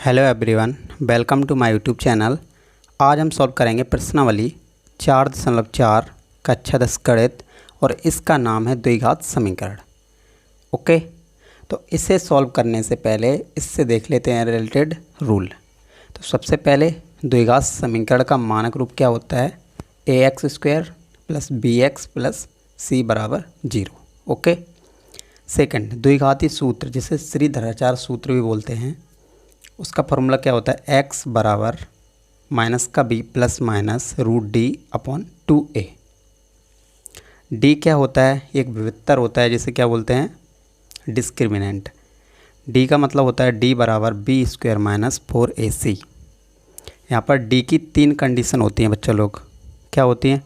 Hello everyone, welcome to my YouTube channel. आज हम solve करेंगे प्रश्नावली 4.4 कक्षा 10 गणित और इसका नाम है द्विघात समीकरण। ओके, तो इसे सॉल्व करने से पहले इससे देख लेते हैं रिलेटेड रूल। तो सबसे पहले द्विघात समीकरण का मानक रूप क्या होता है? ax² + bx + c = 0। Okay. Second, द्विघाती सूत्र जिसे श्रीधराचार्य सूत्र भी बोलते हैं, उसका फॉर्मूला क्या होता है? x बराबर माइनस का b plus minus √d/2a। d क्या होता है? एक विवित्तर होता है जिसे क्या बोलते हैं? डिस्क्रिमिनेंट। d का मतलब होता है d बराबर b² - 4ac। यहाँ पर d की 3 कंडीशन होती हैं बच्चों लोग। क्या होती हैं?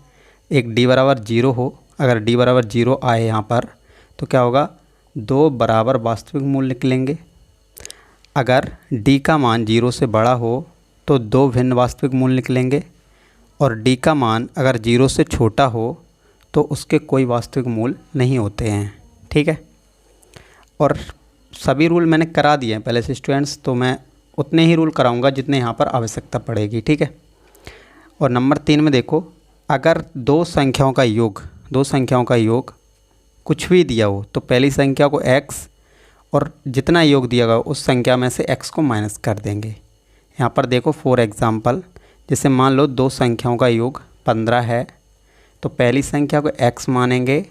एक d बराबर 0 हो। अगर d बराबर 0 आए यहाँ पर तो क्या होगा? 2 बराबर वास्तविक मूल निकलेंगे। अगर d का मान 0 से बड़ा हो तो 2 भिन्न वास्तविक मूल निकलेंगे, और d का मान अगर 0 से छोटा हो तो उसके कोई वास्तविक मूल नहीं होते हैं। ठीक है। और सभी रूल मैंने करा दिए हैं पहले से स्टूडेंट्स, तो मैं उतने ही रूल कराऊंगा जितने यहाँ पर आवश्यकता पड़ेगी। ठीक है। और नंबर 3 में देखो, अगर दो संख्याओं का योग कुछ भी दिया हो तो पहली संख्या को x और जितना योग दिया गया उस संख्या में से x को माइनस कर देंगे। यहाँ पर देखो फॉर एग्ज़ाम्पल, जैसे मान लो दो संख्याओं का योग 15 है, तो पहली संख्या को x मानेंगे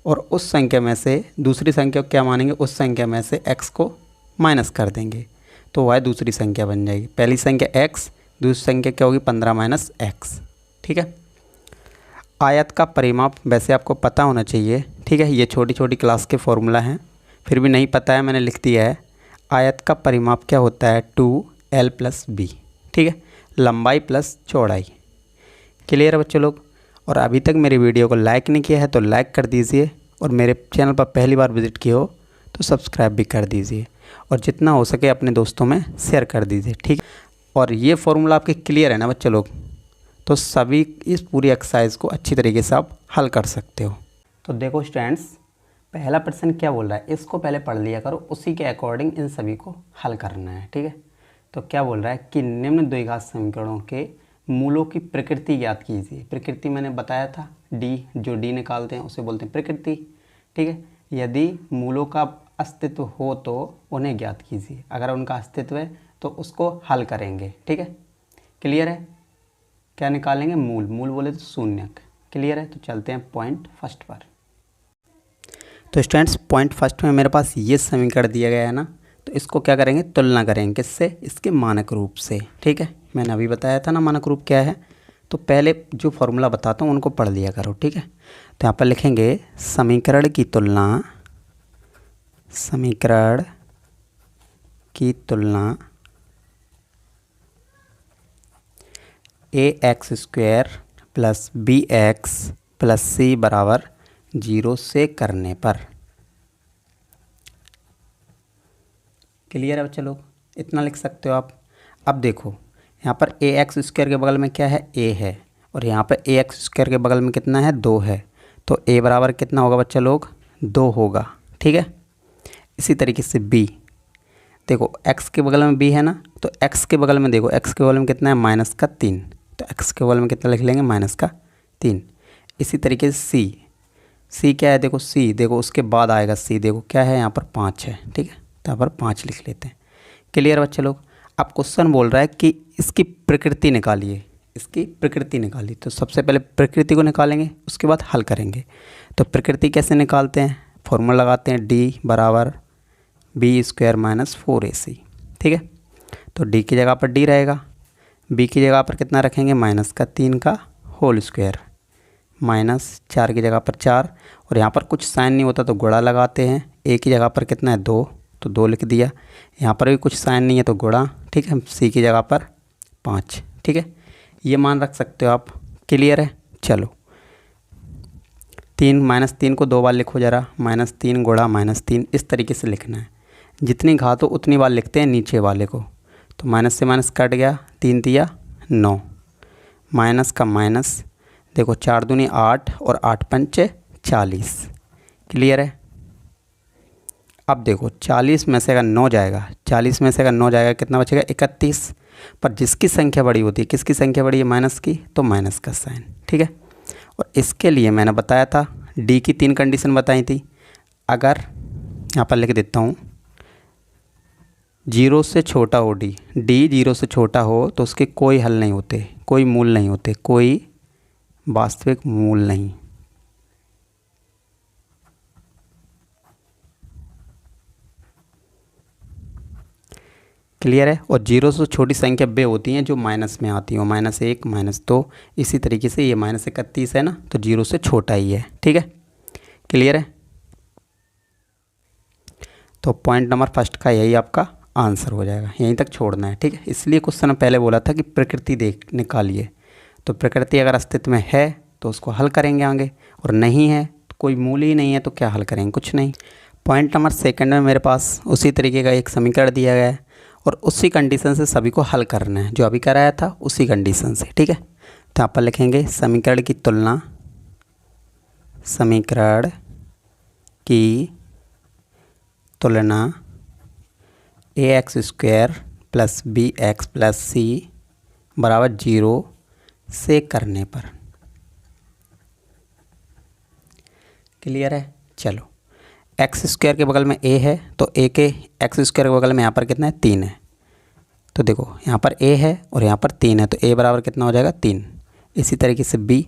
और उस संख्या में से दूसरी संख्या को क्या मानेंगे? उस संख्या में से x को माइनस कर देंगे, तो वह दूसरी संख्या बन जाएगी। पहली संख्या x, दूसरी संख्या क्या होगी? 15 - x। ठीक है। आयत का परिमाप वैसे आपको पता होना चाहिए। ठीक है, ये छोटी छोटी क्लास के फॉर्मूला हैं, फिर भी नहीं पता है मैंने लिख दिया है। आयत का परिमाप क्या होता है? 2l + b। ठीक है, लंबाई प्लस चौड़ाई। क्लियर है बच्चों लोग? और अभी तक मेरी वीडियो को लाइक नहीं किया है तो लाइक कर दीजिए, और मेरे चैनल पर पहली बार विजिट किए हो तो सब्सक्राइब भी कर दीजिए, और जितना हो सके अपने दोस्तों में शेयर कर दीजिए। ठीक है। और ये फॉर्मूला आपके क्लियर है ना बच्चों लोग? तो सभी इस पूरी एक्सरसाइज को अच्छी तरीके से आप हल कर सकते हो। तो देखो स्टूडेंट्स, पहला प्रश्न क्या बोल रहा है इसको पहले पढ़ लिया करो, उसी के अकॉर्डिंग इन सभी को हल करना है। ठीक है। तो क्या बोल रहा है कि निम्न द्विघात समीकरणों के मूलों की प्रकृति ज्ञात कीजिए। प्रकृति मैंने बताया था, जो डी निकालते हैं उसे बोलते हैं प्रकृति। ठीक है। यदि मूलों का अस्तित्व हो तो उन्हें ज्ञात कीजिए। अगर उनका अस्तित्व है तो उसको हल करेंगे। ठीक है। क्लियर है? क्या निकालेंगे? मूल बोले तो शून्यक। क्लियर है? तो चलते हैं पॉइंट फर्स्ट पर। तो स्टूडेंट्स, पॉइंट फर्स्ट में मेरे पास ये समीकरण दिया गया है ना, तो इसको क्या करेंगे? तुलना करेंगे। किससे? इसके मानक रूप से। ठीक है, मैंने अभी बताया था ना मानक रूप क्या है। तो पहले जो फॉर्मूला बताता हूँ उनको पढ़ लिया करो। ठीक है। तो यहाँ पर लिखेंगे समीकरण की तुलना ax² + bx + c = 0 से करने पर। क्लियर है बच्चे लोग? इतना लिख सकते हो आप। अब देखो यहाँ पर ax² के बगल में क्या है? a है, और यहाँ पर ax² के बगल में कितना है? 2 है। तो a बराबर कितना होगा बच्चे लोग? 2 होगा। ठीक है। इसी तरीके से b, देखो x के बगल में b है ना, तो x के बगल में देखो, x के बगल में कितना है? -3। तो x के बगल में कितना लिख लेंगे? -3। इसी तरीके से c क्या है? देखो c, देखो उसके बाद आएगा c, देखो क्या है? यहाँ पर 5 है। ठीक है, तो यहाँ पर 5 लिख लेते हैं। क्लियर बच्चे लोग? अब क्वेश्चन बोल रहा है कि इसकी प्रकृति निकालिए। तो सबसे पहले प्रकृति को निकालेंगे, उसके बाद हल करेंगे। तो प्रकृति कैसे निकालते हैं? फॉर्मूला लगाते हैं, d बराबर b² - 4ac। ठीक है। तो d की जगह पर d रहेगा, b की जगह पर कितना रखेंगे? -3 का होल स्क्वायर, -4 की जगह पर 4, और यहाँ पर कुछ साइन नहीं होता तो गुणा लगाते हैं। a की जगह पर कितना है? 2, तो 2 लिख दिया। यहाँ पर भी कुछ साइन नहीं है तो गुणा। ठीक है। c की जगह पर 5। ठीक है, ये मान रख सकते हो आप। क्लियर है? चलो, 3 को 2 बार लिखो ज़रा, -3 गुणा -3, इस तरीके से लिखना है। जितनी घात हो उतनी बार लिखते हैं नीचे वाले को। तो माइनस से माइनस कट गया, 3 तिया 9, माइनस का माइनस, देखो 4 दूनी 8 और 8 पंचे 40। क्लियर है? अब देखो 40 में से अगर 9 जाएगा, 40 में से अगर 9 जाएगा कितना बचेगा 31। पर जिसकी संख्या बड़ी होती है, किसकी संख्या बड़ी है, माइनस की, तो माइनस का साइन, ठीक है। और इसके लिए मैंने बताया था डी की 3 कंडीशन बताई थी। अगर यहाँ पर लिख देता हूँ, 0 से छोटा हो डी, डी 0 से छोटा हो तो उसके कोई हल नहीं होते, कोई मूल नहीं होते, कोई वास्तविक मूल नहीं। क्लियर है। और 0 से छोटी संख्या वे होती हैं जो माइनस में आती हो, -1, -2। इसी तरीके से ये -31 है ना, तो 0 से छोटा ही है, ठीक है। क्लियर है। तो पॉइंट नंबर फर्स्ट का यही आपका आंसर हो जाएगा, यहीं तक छोड़ना है, ठीक है। इसलिए क्वेश्चन पहले बोला था कि प्रकृति देख निकालिए। तो प्रकृति अगर अस्तित्व में है तो उसको हल करेंगे आगे, और नहीं है तो कोई मूल ही नहीं है तो क्या हल करेंगे, कुछ नहीं। पॉइंट नंबर सेकंड में मेरे पास उसी तरीके का एक समीकरण दिया गया है और उसी कंडीशन से सभी को हल करना है, जो अभी कराया था उसी कंडीशन से, ठीक है। तो यहाँ पर लिखेंगे समीकरण की तुलना, समीकरण की तुलना ax² + bx + c = 0 से करने पर। क्लियर है। चलो, x² के बगल में a है तो a के x² के बगल में यहाँ पर कितना है, 3 है। तो देखो यहाँ पर a है और यहाँ पर 3 है, तो a बराबर कितना हो जाएगा, 3। इसी तरीके से b,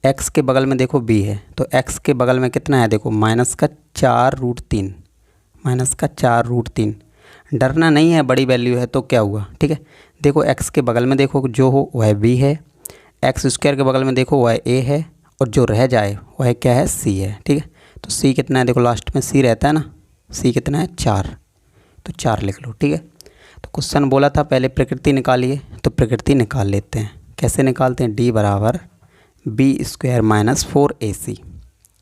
x के बगल में देखो b है, तो x के बगल में कितना है, देखो -4√3, -4√3। डरना नहीं है, बड़ी वैल्यू है तो क्या हुआ, ठीक है। देखो x के बगल में देखो जो हो वह b है, x² के बगल में देखो वह a है, और जो रह जाए वह क्या है, c है, ठीक है। तो c कितना है, देखो लास्ट में c रहता है ना, c कितना है, 4, तो 4 लिख लो, ठीक है। तो क्वेश्चन बोला था पहले प्रकृति निकालिए, तो प्रकृति निकाल लेते हैं। कैसे निकालते हैं, d = b² - 4ac।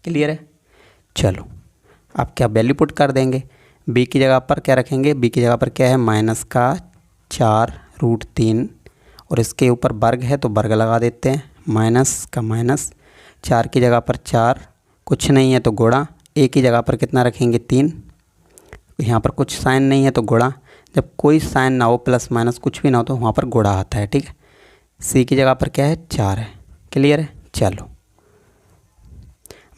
क्लियर है। चलो, आप क्या वैल्यू पुट कर देंगे, b की जगह पर क्या रखेंगे, b की जगह पर क्या है, -4√3, और इसके ऊपर वर्ग है तो वर्ग लगा देते हैं, माइनस का माइनस, 4 की जगह पर 4, कुछ नहीं है तो गुणा, a की जगह पर कितना रखेंगे, 3, यहाँ पर कुछ साइन नहीं है तो गुणा, जब कोई साइन ना हो, प्लस माइनस कुछ भी ना हो तो वहाँ पर गुणा आता है, ठीक है। c की जगह पर क्या है, 4 है। क्लियर है। चलो,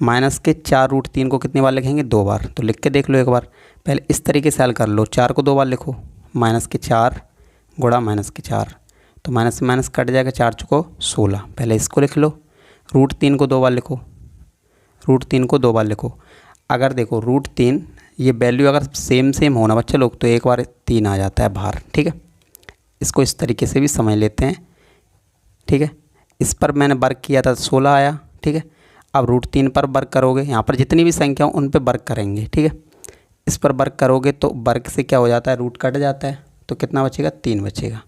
-4√3 को कितनी बार लिखेंगे, 2 बार। तो लिख के देख लो एक बार, पहले इस तरीके से हल कर लो, 4 को 2 बार लिखो, -4 गुणा -4, तो माइनस से माइनस कट जाएगा, 4 चुको 16। पहले इसको लिख लो, √3 को 2 बार लिखो, √3 को 2 बार लिखो। अगर देखो √3 ये वैल्यू अगर सेम होना बच्चे लोग, तो एक बार 3 आ जाता है बाहर, ठीक है। इसको इस तरीके से भी समझ लेते हैं, ठीक है। इस पर मैंने वर्ग किया था 16 आया, ठीक है। अब √3 पर वर्ग करोगे, यहाँ पर जितनी भी संख्या हो उन पर वर्ग करेंगे, ठीक है। इस पर वर्ग करोगे तो वर्ग से क्या हो जाता है, रूट कट जाता है, तो कितना बचेगा, 3 बचेगा।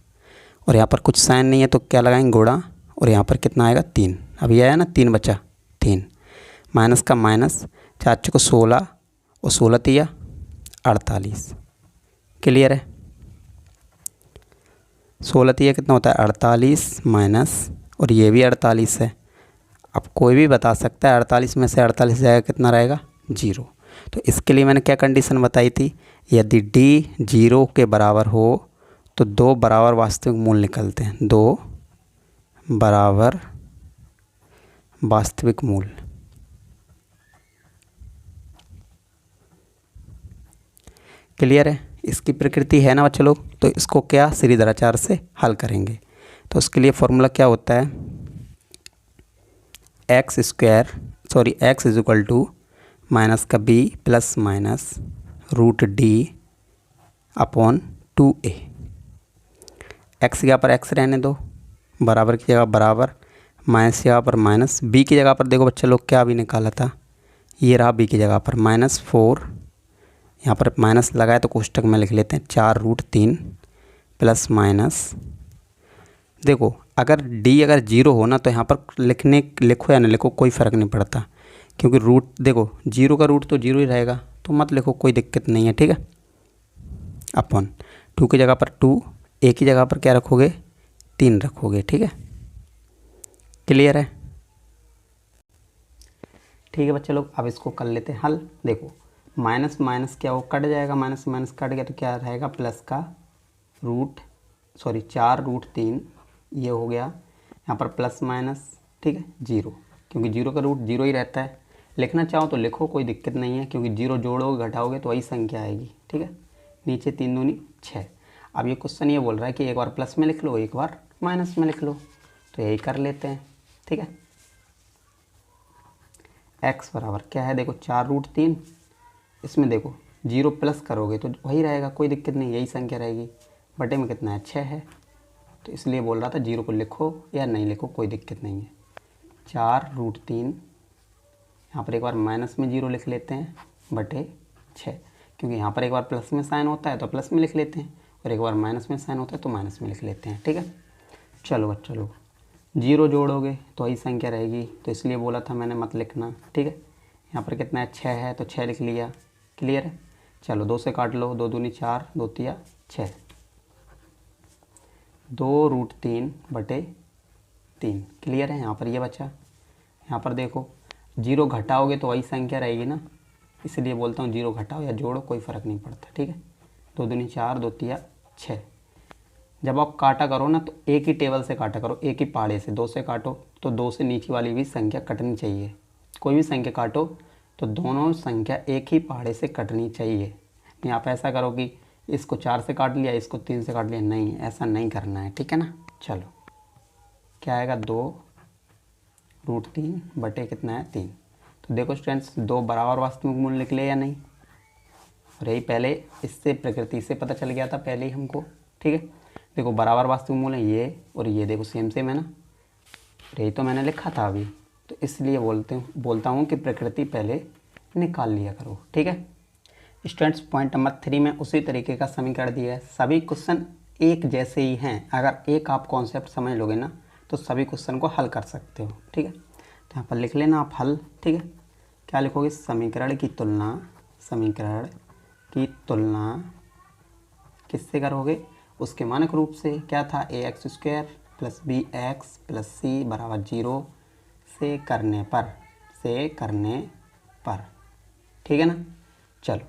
और यहाँ पर कुछ साइन नहीं है तो क्या लगाएंगे, गुणा, और यहाँ पर कितना आएगा, 3। अभी आया ना, 3 बचा, 3 माइनस का माइनस, 4 चुको 16 और 16 तिया 48। क्लियर है। 16 तिया कितना होता है, 48 माइनस, और ये भी 48 है। अब कोई भी बता सकता है 48 में से 48 जाएगा कितना रहेगा, 0। तो इसके लिए मैंने क्या कंडीशन बताई थी, यदि d 0 के बराबर हो तो 2 बराबर वास्तविक मूल निकलते हैं, 2 बराबर वास्तविक मूल। क्लियर है। इसकी प्रकृति है ना बच्चे लोग, तो इसको क्या श्रीधराचार्य से हल करेंगे। तो उसके लिए फॉर्मूला क्या होता है, x = माइनस का b plus minus √d/2a। x की जगह पर x रहने दो, बराबर की जगह बराबर, माइनस की जगह पर माइनस, b की जगह पर देखो बच्चे लोग क्या भी निकाला था, ये रहा b की जगह पर -4, यहाँ पर माइनस लगाए तो कोष्टक में लिख लेते हैं 4√3 प्लस माइनस। देखो अगर d अगर 0 हो ना तो यहाँ पर लिखो या ना लिखो कोई फ़र्क नहीं पड़ता, क्योंकि रूट देखो 0 का रूट तो 0 ही रहेगा, तो मत लिखो, कोई दिक्कत नहीं है, ठीक है। अपॉन 2 की जगह पर 2, a की जगह पर क्या रखोगे, 3 रखोगे, ठीक है। क्लियर है। ठीक है बच्चे लोग, अब इसको कर लेते हैं हल। देखो माइनस माइनस क्या हो, कट जाएगा, माइनस माइनस कट गया तो क्या रहेगा, प्लस का रूट 4√3 ये हो गया। यहाँ पर प्लस माइनस, ठीक है, जीरो, क्योंकि जीरो का रूट जीरो ही रहता है। लिखना चाहो तो लिखो, कोई दिक्कत नहीं है, क्योंकि जीरो जोड़ोगे घटाओगे तो वही संख्या आएगी, ठीक है। नीचे 3 दूनी 6। अब ये क्वेश्चन ये बोल रहा है कि एक बार प्लस में लिख लो, एक बार माइनस में लिख लो, तो यही कर लेते हैं, ठीक है। x बराबर क्या है, देखो 4√3, इसमें देखो जीरो प्लस करोगे तो वही रहेगा, कोई दिक्कत नहीं, यही संख्या रहेगी। बटे में कितना है, 6 है, तो इसलिए बोल रहा था जीरो को लिखो या नहीं लिखो कोई दिक्कत नहीं है। 4√3, यहाँ पर एक बार माइनस में जीरो लिख लेते हैं, बटे 6, क्योंकि यहाँ पर एक बार प्लस में साइन होता है तो प्लस में लिख लेते हैं, और एक बार माइनस में साइन होता है तो माइनस में लिख लेते हैं, ठीक है। चलो बच्चों लोग, जीरो जोड़ोगे तो वही संख्या रहेगी, तो इसलिए बोला था मैंने मत लिखना, ठीक है। यहाँ पर कितना है, 6 है, तो 6 लिख लिया, क्लियर है। चलो 2 से काट लो, 2 दूनी 4, 2 तिया 6, 2√3 बटे 3, क्लियर है। यहाँ पर ये बचा, यहाँ पर देखो जीरो घटाओगे तो वही संख्या रहेगी ना, इसलिए बोलता हूँ जीरो घटाओ या जोड़ो कोई फ़र्क नहीं पड़ता, ठीक है। 2 दूनी 4, 2 तिया 6। जब आप काटा करो ना तो एक ही टेबल से काटा करो, एक ही पहाड़े से। 2 से काटो तो 2 से नीचे वाली भी संख्या कटनी चाहिए। कोई भी संख्या काटो तो दोनों संख्या एक ही पहाड़े से कटनी चाहिए। नहीं आप ऐसा करो कि इसको 4 से काट लिया, इसको 3 से काट लिया, नहीं, ऐसा नहीं करना है, ठीक है ना। चलो क्या आएगा, 2√3 बटे कितना है, 3। तो देखो स्टूडेंट्स, 2 बराबर वास्तविक मूल निकले या नहीं, और यही पहले इससे प्रकृति से पता चल गया था पहले ही हमको, ठीक है। देखो बराबर वास्तविक मूल है ये और ये, देखो सेम सेम है ना, यही तो मैंने लिखा था अभी, तो इसलिए बोलता हूँ कि प्रकृति पहले निकाल लिया करो, ठीक है। स्टूडेंट्स पॉइंट नंबर 3 में उसी तरीके का समीकरण दिया है। सभी क्वेश्चन एक जैसे ही हैं, अगर एक आप कॉन्सेप्ट समझ लोगे ना तो सभी क्वेश्चन को हल कर सकते हो, ठीक है। तो यहाँ पर लिख लेना आप हल, ठीक है। क्या लिखोगे, समीकरण की तुलना किससे करोगे, उसके मानक रूप से। क्या था, ax² + bx + c बराबर 0 से करने पर, ठीक है ना। चलो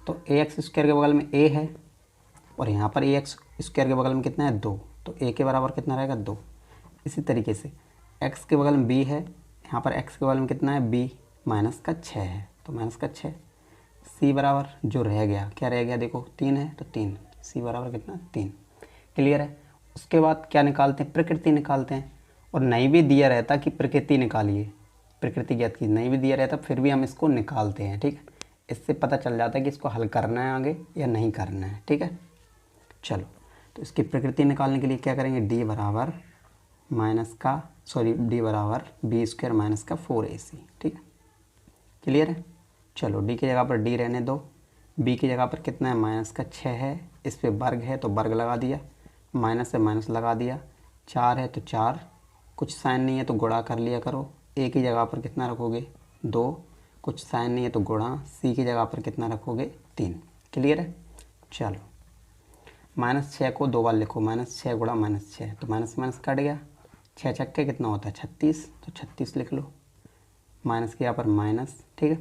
तो ax² के बगल में a है और यहाँ पर ax² के बगल में कितना है, 2, तो a के बराबर कितना रहेगा, 2। इसी तरीके से x के बगल में b है, यहाँ पर x के बगल में कितना है, b -6 है, तो -6। c बराबर जो रह गया, क्या रह गया, देखो 3 है तो 3, c बराबर कितना, 3, क्लियर है। उसके बाद क्या निकालते हैं, प्रकृति निकालते हैं। और नहीं भी दिया रहता कि प्रकृति निकालिए, प्रकृति ज्ञात की, नहीं भी दिया रहता फिर भी हम इसको निकालते हैं, ठीक है। इससे पता चल जाता है कि इसको हल करना है आगे या नहीं करना है, ठीक है। चलो तो इसकी प्रकृति निकालने के लिए क्या करेंगे, d बराबर b² - 4ac, ठीक है, क्लियर है। चलो d की जगह पर d रहने दो, b की जगह पर कितना है, -6 है, इस पे वर्ग है तो वर्ग लगा दिया, माइनस से माइनस लगा दिया, 4 है तो 4, कुछ साइन नहीं है तो गुणा कर लिया करो। a की जगह पर कितना रखोगे, 2, कुछ साइन नहीं है तो गुणा, c की जगह पर कितना रखोगे, 3, क्लियर है। चलो -6 को 2 बार लिखो, -6 गुणा -6, तो माइनस माइनस कट गया, 6 छक्के कितना होता है, 36, तो 36 लिख लो, माइनस के यहाँ पर माइनस, ठीक है।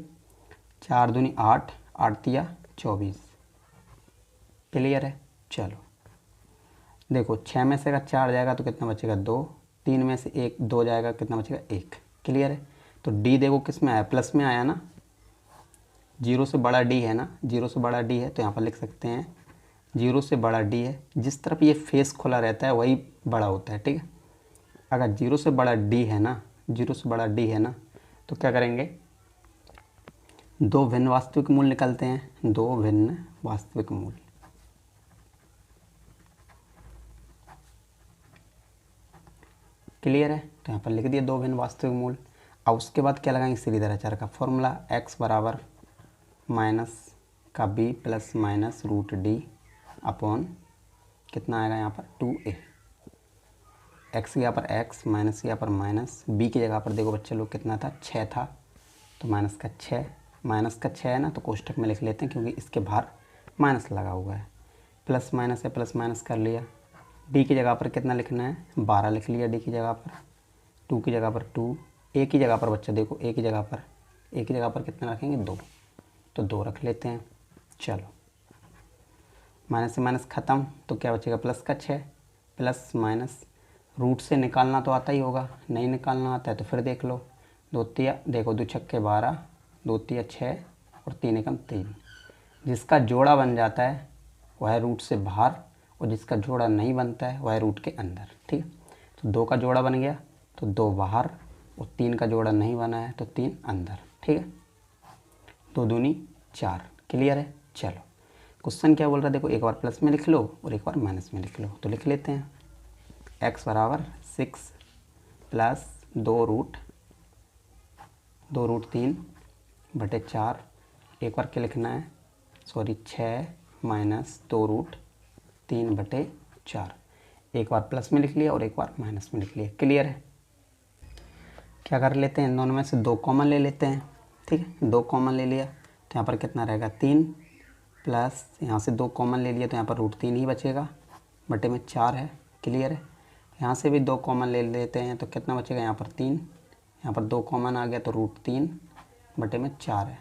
4 दूनी 8, 8 तिया 24, क्लियर है। चलो देखो 6 में से अगर 4 जाएगा तो कितना बचेगा, 2, 3 में से 2 जाएगा, कितना बचेगा, 1, क्लियर है। तो डी देखो किस में आया, प्लस में आया ना, 0 से बड़ा डी है ना, 0 से बड़ा डी है तो यहाँ पर लिख सकते हैं 0 से बड़ा डी है, जिस तरफ ये फेस खुला रहता है वही बड़ा होता है, ठीक है। अगर 0 से बड़ा डी है ना, 0 से बड़ा डी है ना, तो क्या करेंगे, 2 भिन्न वास्तविक मूल निकलते हैं, 2 भिन्न वास्तविक मूल, क्लियर है। तो यहाँ पर लिख दिया 2 भिन्न वास्तविक मूल। अब उसके बाद क्या लगाएंगे, श्रीधराचार्य का फॉर्मूला, x बराबर माइनस का b plus minus root D upon कितना आएगा यहाँ पर 2a, x की जगह पर x, माइनस की जगह पर माइनस, b की जगह पर देखो बच्चे लोग कितना था, 6 था, तो माइनस का 6 है ना, तो कोष्ठक में लिख लेते हैं क्योंकि इसके बाहर माइनस लगा हुआ है, प्लस माइनस है, प्लस माइनस कर लिया। डी की जगह पर कितना लिखना है, 12 लिख लिया डी की जगह पर, 2 की जगह पर 2, ए की जगह पर बच्चा देखो, ए की जगह पर कितना रखेंगे, 2, तो 2 रख लेते हैं। चलो माइनस से माइनस ख़त्म, तो क्या बचेगा प्लस का 6, प्लस माइनस रूट से निकालना तो आता ही होगा, नहीं निकालना आता है तो फिर देख लो। 2 तिया देखो 2 छक्के 12, 2 तिया 6 और 3 एकम 3। जिसका जोड़ा बन जाता है वह है रूट से बाहर, और जिसका जोड़ा नहीं बनता है वह है रूट के अंदर। ठीक है, तो 2 का जोड़ा बन गया तो 2 बाहर, और 3 का जोड़ा नहीं बना है तो 3 अंदर। ठीक है, 2 दूनी 4। क्लियर है। चलो क्वेश्चन क्या बोल रहा है देखो, एक बार प्लस में लिख लो और एक बार माइनस में लिख लो। तो लिख लेते हैं x बराबर 6 प्लस 2 रूट 3 बटे 4। एक बार क्या लिखना है, सॉरी 6 माइनस 2 रूट 3 बटे 4। एक बार प्लस में लिख लिया और एक बार माइनस में लिख लिया। क्लियर है। क्या कर लेते हैं, इन दोनों में से 2 कॉमन ले लेते हैं। ठीक है, 2 कॉमन ले लिया तो यहाँ पर कितना रहेगा 3, प्लस यहाँ से 2 कॉमन ले लिया तो यहाँ पर रूट 3 ही बचेगा, बटे में 4 है। क्लियर है। यहाँ से भी 2 कॉमन ले लेते हैं तो कितना बचेगा, यहाँ पर 3, यहाँ पर 2 कॉमन आ गया तो रूट 3 बटे में 4 है।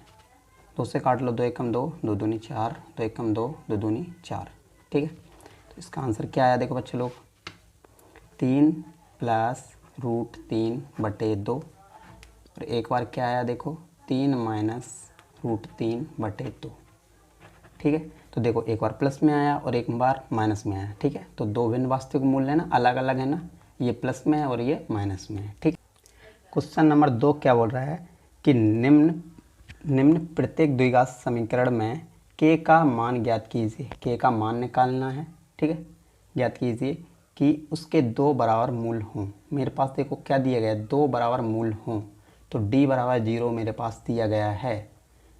2 से काट लो, 2 एकम 2, 2 दूनी 4, 2 एकम 2, 2 दूनी 4। ठीक है, तो इसका आंसर क्या आया देखो बच्चे लोग, 3 प्लस रूट 3 बटे 2। और एक बार क्या आया देखो, 3 माइनस रूट 3 बटे 2। ठीक है, तो देखो एक बार प्लस में आया और एक बार माइनस में आया। ठीक है, तो 2 भिन्न वास्तविक मूल्य है ना, अलग अलग है ना, ये प्लस में है और ये माइनस में है। ठीक, क्वेश्चन नंबर 2 क्या बोल रहा है कि निम्न प्रत्येक द्विघात समीकरण में k का मान ज्ञात कीजिए। k का मान निकालना है। ठीक है, ज्ञात कीजिए कि उसके 2 बराबर मूल हों। मेरे पास देखो क्या दिया गया है, 2 बराबर मूल हों, तो d बराबर 0 मेरे पास दिया गया है।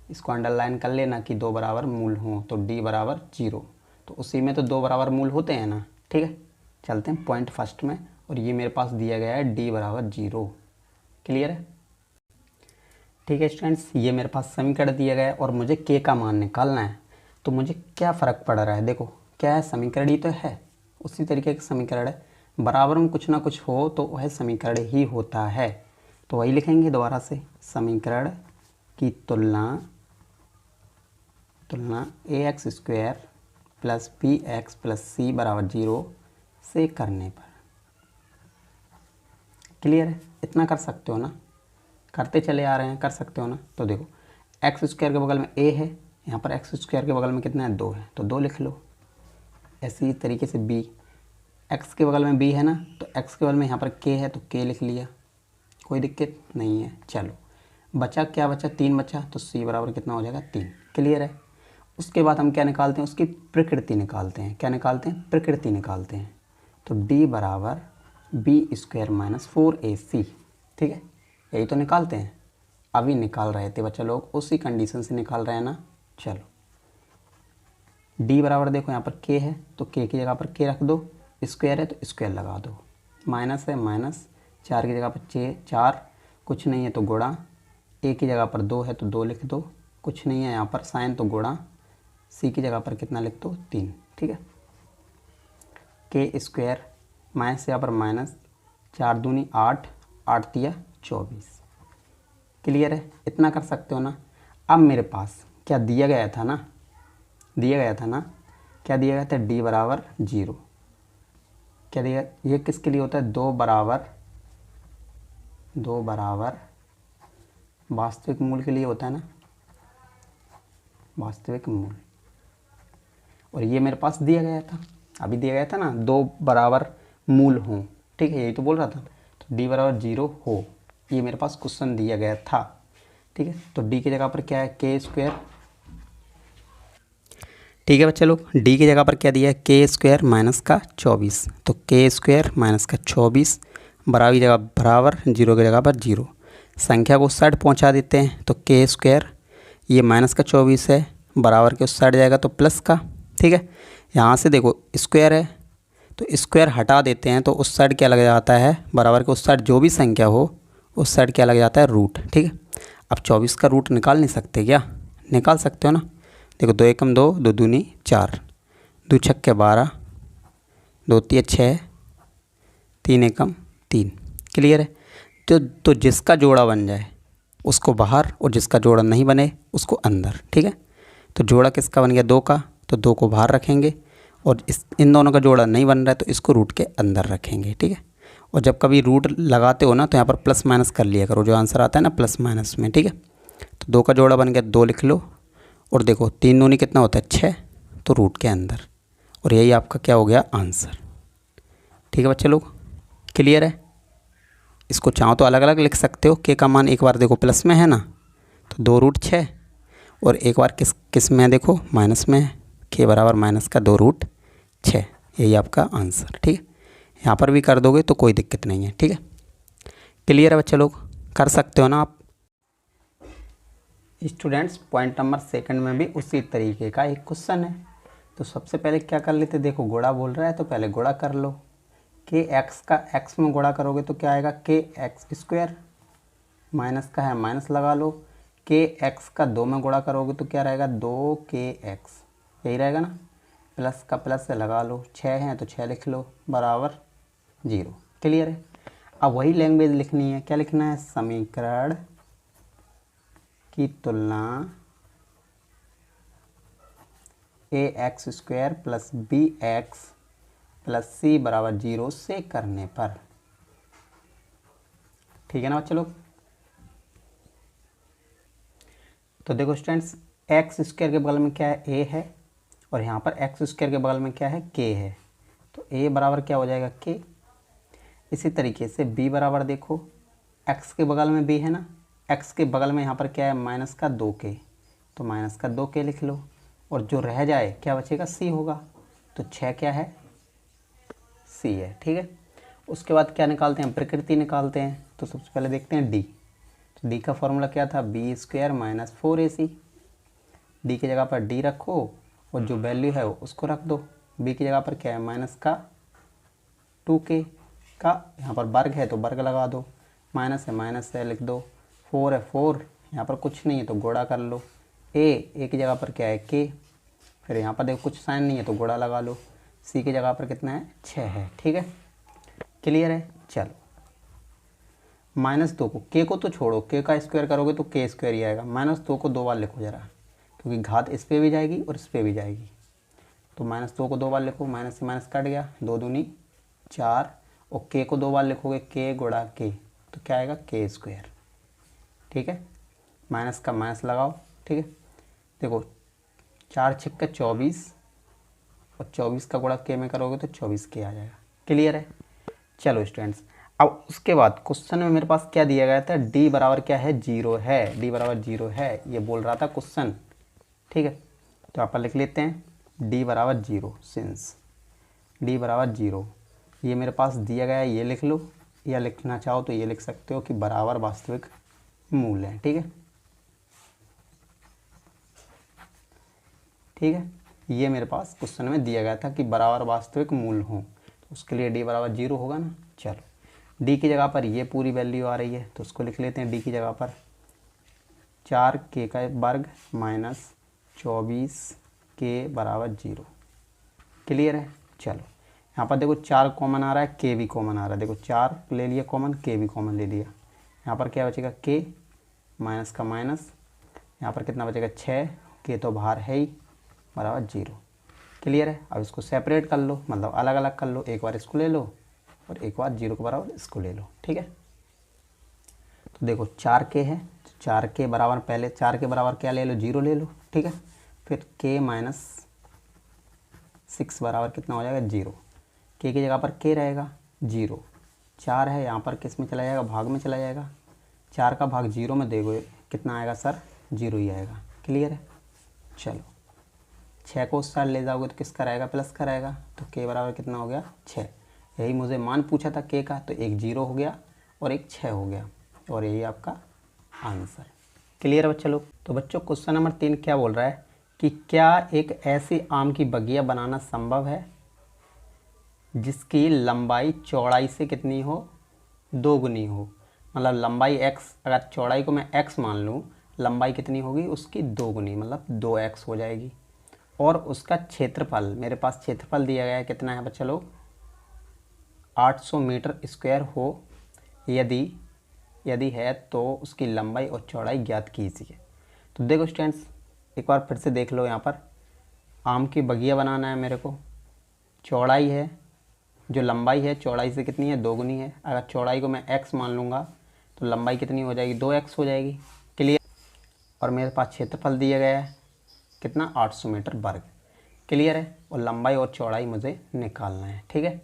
इसको अंडरलाइन कर लेना कि 2 बराबर मूल हों, तो d बराबर 0। तो उसी में तो 2 बराबर मूल होते हैं ना। ठीक है, चलते हैं पॉइंट फर्स्ट में, और ये मेरे पास दिया गया है d बराबर 0। क्लियर है। ठीक है स्टूडेंट्स, ये मेरे पास समीकरण दिया गया है और मुझे k का मान निकालना है। तो मुझे क्या फ़र्क पड़ रहा है, देखो क्या है, समीकरण ही तो है, उसी तरीके का समीकरण है। बराबर में कुछ ना कुछ हो तो वह समीकरण ही होता है। तो वही लिखेंगे दोबारा से, समीकरण की तुलना ax square plus bx plus c बराबर 0 से करने पर। क्लियर है, इतना कर सकते हो ना, करते चले आ रहे हैं, कर सकते हो ना। तो देखो एक्स स्क्वायर के बगल में a है, यहाँ पर एक्स स्क्वायर के बगल में कितना है 2 है, तो 2 लिख लो। ऐसी तरीके से b, एक्स के बगल में b है ना, तो एक्स के बगल में यहाँ पर k है तो k लिख लिया, कोई दिक्कत नहीं है। चलो बचा क्या बचा, 3 बचा, तो c बराबर कितना हो जाएगा 3। क्लियर है। उसके बाद हम क्या निकालते हैं, उसकी प्रकृति निकालते हैं। क्या निकालते हैं, प्रकृति निकालते हैं। तो d बराबर b स्क्वायर माइनस 4ac। ठीक है, यही तो निकालते हैं, अभी निकाल रहे थे बच्चा लोग, उसी कंडीशन से निकाल रहे हैं ना। चलो d बराबर देखो यहाँ पर k है तो k की जगह पर k रख दो, स्क्वायर है तो स्क्वायर लगा दो, माइनस है माइनस, 4 की जगह पर 4, कुछ नहीं है तो गुणा, a की जगह पर 2 है तो 2 लिख दो, कुछ नहीं है यहाँ पर साइन तो गुणा, c की जगह पर कितना लिख दो 3। ठीक है, k स्क्वायर माइनस यहाँ पर माइनस, 4 दूनी 8, 8 तिया 24। क्लियर है, इतना कर सकते हो ना। अब मेरे पास क्या दिया गया था ना, क्या दिया गया था, d बराबर 0। क्या दिया, ये किसके लिए होता है, 2 बराबर वास्तविक मूल के लिए होता है ना, वास्तविक मूल। और ये मेरे पास दिया गया था, अभी दिया गया था ना, 2 बराबर मूल हों। ठीक है, यही तो बोल रहा था। तो d बराबर 0 हो, ये मेरे पास क्वेश्चन दिया गया था। ठीक है, तो d की जगह पर क्या है, k स्क्वायर। ठीक है बच्चे लोग, d की जगह पर क्या दिया है, k स्क्वायर माइनस का 24। तो k स्क्वायर माइनस का 24 बराबर की जगह बराबर, 0 की जगह पर 0, संख्या को उस साइड पहुँचा देते हैं। तो k स्क्वायर, ये माइनस का 24 है, बराबर के उस साइड जाएगा तो प्लस का। ठीक है, यहाँ से देखो स्क्वायर है तो स्क्वायर हटा देते हैं तो उस साइड क्या लग जाता है, बराबर के उस साइड जो भी संख्या हो उस साइड क्या लग जाता है, रूट। ठीक है, अब 24 का रूट निकाल नहीं सकते क्या, निकाल सकते हो ना। देखो 2 एकम 2, 2 दूनी 4, 2 छक्के 12, 2 तिया 6, 3 एकम 3। क्लियर है। तो जिसका जोड़ा बन जाए उसको बाहर, और जिसका जोड़ा नहीं बने उसको अंदर। ठीक है, तो जोड़ा किसका बन गया 2 का, तो 2 को बाहर रखेंगे, और इन दोनों का जोड़ा नहीं बन रहा है तो इसको रूट के अंदर रखेंगे। ठीक है, और जब कभी रूट लगाते हो ना तो यहाँ पर प्लस माइनस कर लिया करो, जो आंसर आता है ना प्लस माइनस में। ठीक है, तो 2 का जोड़ा बन गया 2 लिख लो, और देखो 3 दूनी कितना होता है 6, तो रूट के अंदर, और यही आपका क्या हो गया आंसर। ठीक है बच्चे लोग, क्लियर है। इसको चाहो तो अलग अलग लिख सकते हो। के का मान एक बार देखो प्लस में है ना, तो 2√6, और एक बार किस में है देखो माइनस में है, के बराबर माइनस का 2√6, यही आपका आंसर। ठीक है, यहाँ पर भी कर दोगे तो कोई दिक्कत नहीं है। ठीक है, क्लियर है बच्चे लोग, कर सकते हो ना आप। स्टूडेंट्स, पॉइंट नंबर 2 में भी उसी तरीके का एक क्वेश्चन है। तो सबसे पहले क्या कर लेते, देखो गुणा बोल रहा है तो पहले गुणा कर लो। के एक्स का एक्स में गुणा करोगे तो क्या आएगा के एक्स स्क्वायर, माइनस का है माइनस लगा लो। के एक्स का 2 में गुणा करोगे तो क्या रहेगा 2kx, यही रहेगा ना, प्लस का प्लस से लगा लो, 6 है तो 6 लिख लो बराबर 0। क्लियर है। अब वही लैंग्वेज लिखनी है, क्या लिखना है, समीकरण की तुलना ax² plus bx plus c बराबर 0 से करने पर। ठीक है ना बच्चे लोग। तो देखो स्टूडेंट्स, x² के बगल में क्या है a है, और यहाँ पर x² के बगल में क्या है k है, तो a बराबर क्या हो जाएगा k। इसी तरीके से b बराबर देखो, x के बगल में b है ना, x के बगल में यहाँ पर क्या है माइनस का 2k, तो माइनस का 2k लिख लो, और जो रह जाए क्या बचेगा c होगा, तो 6 क्या है c है। ठीक है, उसके बाद क्या निकालते हैं, प्रकृति निकालते हैं। तो सबसे पहले देखते हैं d, तो d का फॉर्मूला क्या था, b² माइनस 4ac। d की जगह पर d रखो, और जो वैल्यू है उसको रख दो। b की जगह पर क्या है माइनस का 2k का, यहाँ पर वर्ग है तो वर्ग लगा दो, माइनस है लिख दो, 4 है 4, यहाँ पर कुछ नहीं है तो गुणा कर लो। a की जगह पर क्या है k, फिर यहाँ पर देखो कुछ साइन नहीं है तो गुणा लगा लो। c की जगह पर कितना है 6 है। ठीक है, क्लियर है। चलो, -2 को, k को तो छोड़ो, k का स्क्वायर करोगे तो k² ही आएगा। -2 को 2 बार लिखो ज़रा, क्योंकि घात इस पर भी जाएगी और इस पर भी जाएगी। तो -2 को 2 बार लिखो, माइनस से माइनस कट गया, 2 दूनी 4, और k को 2 बार लिखोगे k गुणा k, तो क्या आएगा k²। ठीक है, माइनस का माइनस लगाओ। ठीक है, देखो 4 छक्के 24, और 24 का गुणा k में करोगे तो 24k आ जाएगा। क्लियर है। चलो स्टूडेंट्स, अब उसके बाद क्वेश्चन में मेरे पास क्या दिया गया था, d बराबर क्या है 0 है, d बराबर 0 है, ये बोल रहा था क्वेश्चन। ठीक है, तो आप लिख लेते हैं d बराबर 0, सिंस d बराबर 0 ये मेरे पास दिया गया है, ये लिख लो, या लिखना चाहो तो ये लिख सकते हो कि बराबर वास्तविक मूल है। ठीक है, ठीक है, ये मेरे पास क्वेश्चन में दिया गया था कि बराबर वास्तविक मूल हो, तो उसके लिए d बराबर 0 होगा ना। चलो, d की जगह पर ये पूरी वैल्यू आ रही है तो उसको लिख लेते हैं, d की जगह पर 4k का वर्ग माइनस 24k बराबर 0। क्लियर है। चलो, यहाँ पर देखो 4 कॉमन आ रहा है, k भी कॉमन आ रहा है, देखो 4 ले लिया कॉमन, k भी कॉमन ले लिया, यहाँ पर क्या बचेगा k, माइनस का माइनस, यहाँ पर कितना बचेगा 6, k तो बाहर है ही, बराबर 0। क्लियर है। अब इसको सेपरेट कर लो, मतलब अलग अलग कर लो, एक बार इसको ले लो और एक बार 0 के बराबर इसको ले लो। ठीक है, तो देखो 4k है, 4k बराबर, पहले 4 के बराबर क्या ले लो 0 ले लो। ठीक है, फिर k माइनस 6 बराबर कितना हो जाएगा 0, k की जगह पर k रहेगा 0, 4 है यहाँ पर किस में चला जाएगा, भाग में चला जाएगा, 4 का भाग 0 में देखो कितना आएगा सर, 0 ही आएगा। क्लियर है। चलो, 6 को उस साइड ले जाओगे तो किसका रहेगा, प्लस का रहेगा, तो k बराबर कितना हो गया 6। यही मुझे मान पूछा था k का, तो एक 0 हो गया और एक 6 हो गया, और यही आपका आंसर। क्लियर है बच्चे लोग। तो बच्चों, क्वेश्चन नंबर 3 क्या बोल रहा है कि क्या एक ऐसी आम की बगिया बनाना संभव है जिसकी लंबाई चौड़ाई से कितनी हो, 2 गुनी हो। मतलब लंबाई x, अगर चौड़ाई को मैं x मान लूँ, लंबाई कितनी होगी उसकी 2 गुनी, मतलब 2x हो जाएगी। और उसका क्षेत्रफल, मेरे पास क्षेत्रफल दिया गया है कितना है बच्चे लोग, 800 मीटर स्क्वायर हो, यदि यदि है तो उसकी लंबाई और चौड़ाई ज्ञात कीजिए। तो देखो स्टूडेंट्स, एक बार फिर से देख लो, यहाँ पर आम की बगिया बनाना है मेरे को। चौड़ाई है, जो लंबाई है चौड़ाई से कितनी है, दोगुनी है। अगर चौड़ाई को मैं x मान लूँगा तो लंबाई कितनी हो जाएगी, 2x हो जाएगी। क्लियर। और मेरे पास क्षेत्रफल दिया गया है कितना, 800 मीटर वर्ग। क्लियर है। और लंबाई और चौड़ाई मुझे निकालना है। ठीक है।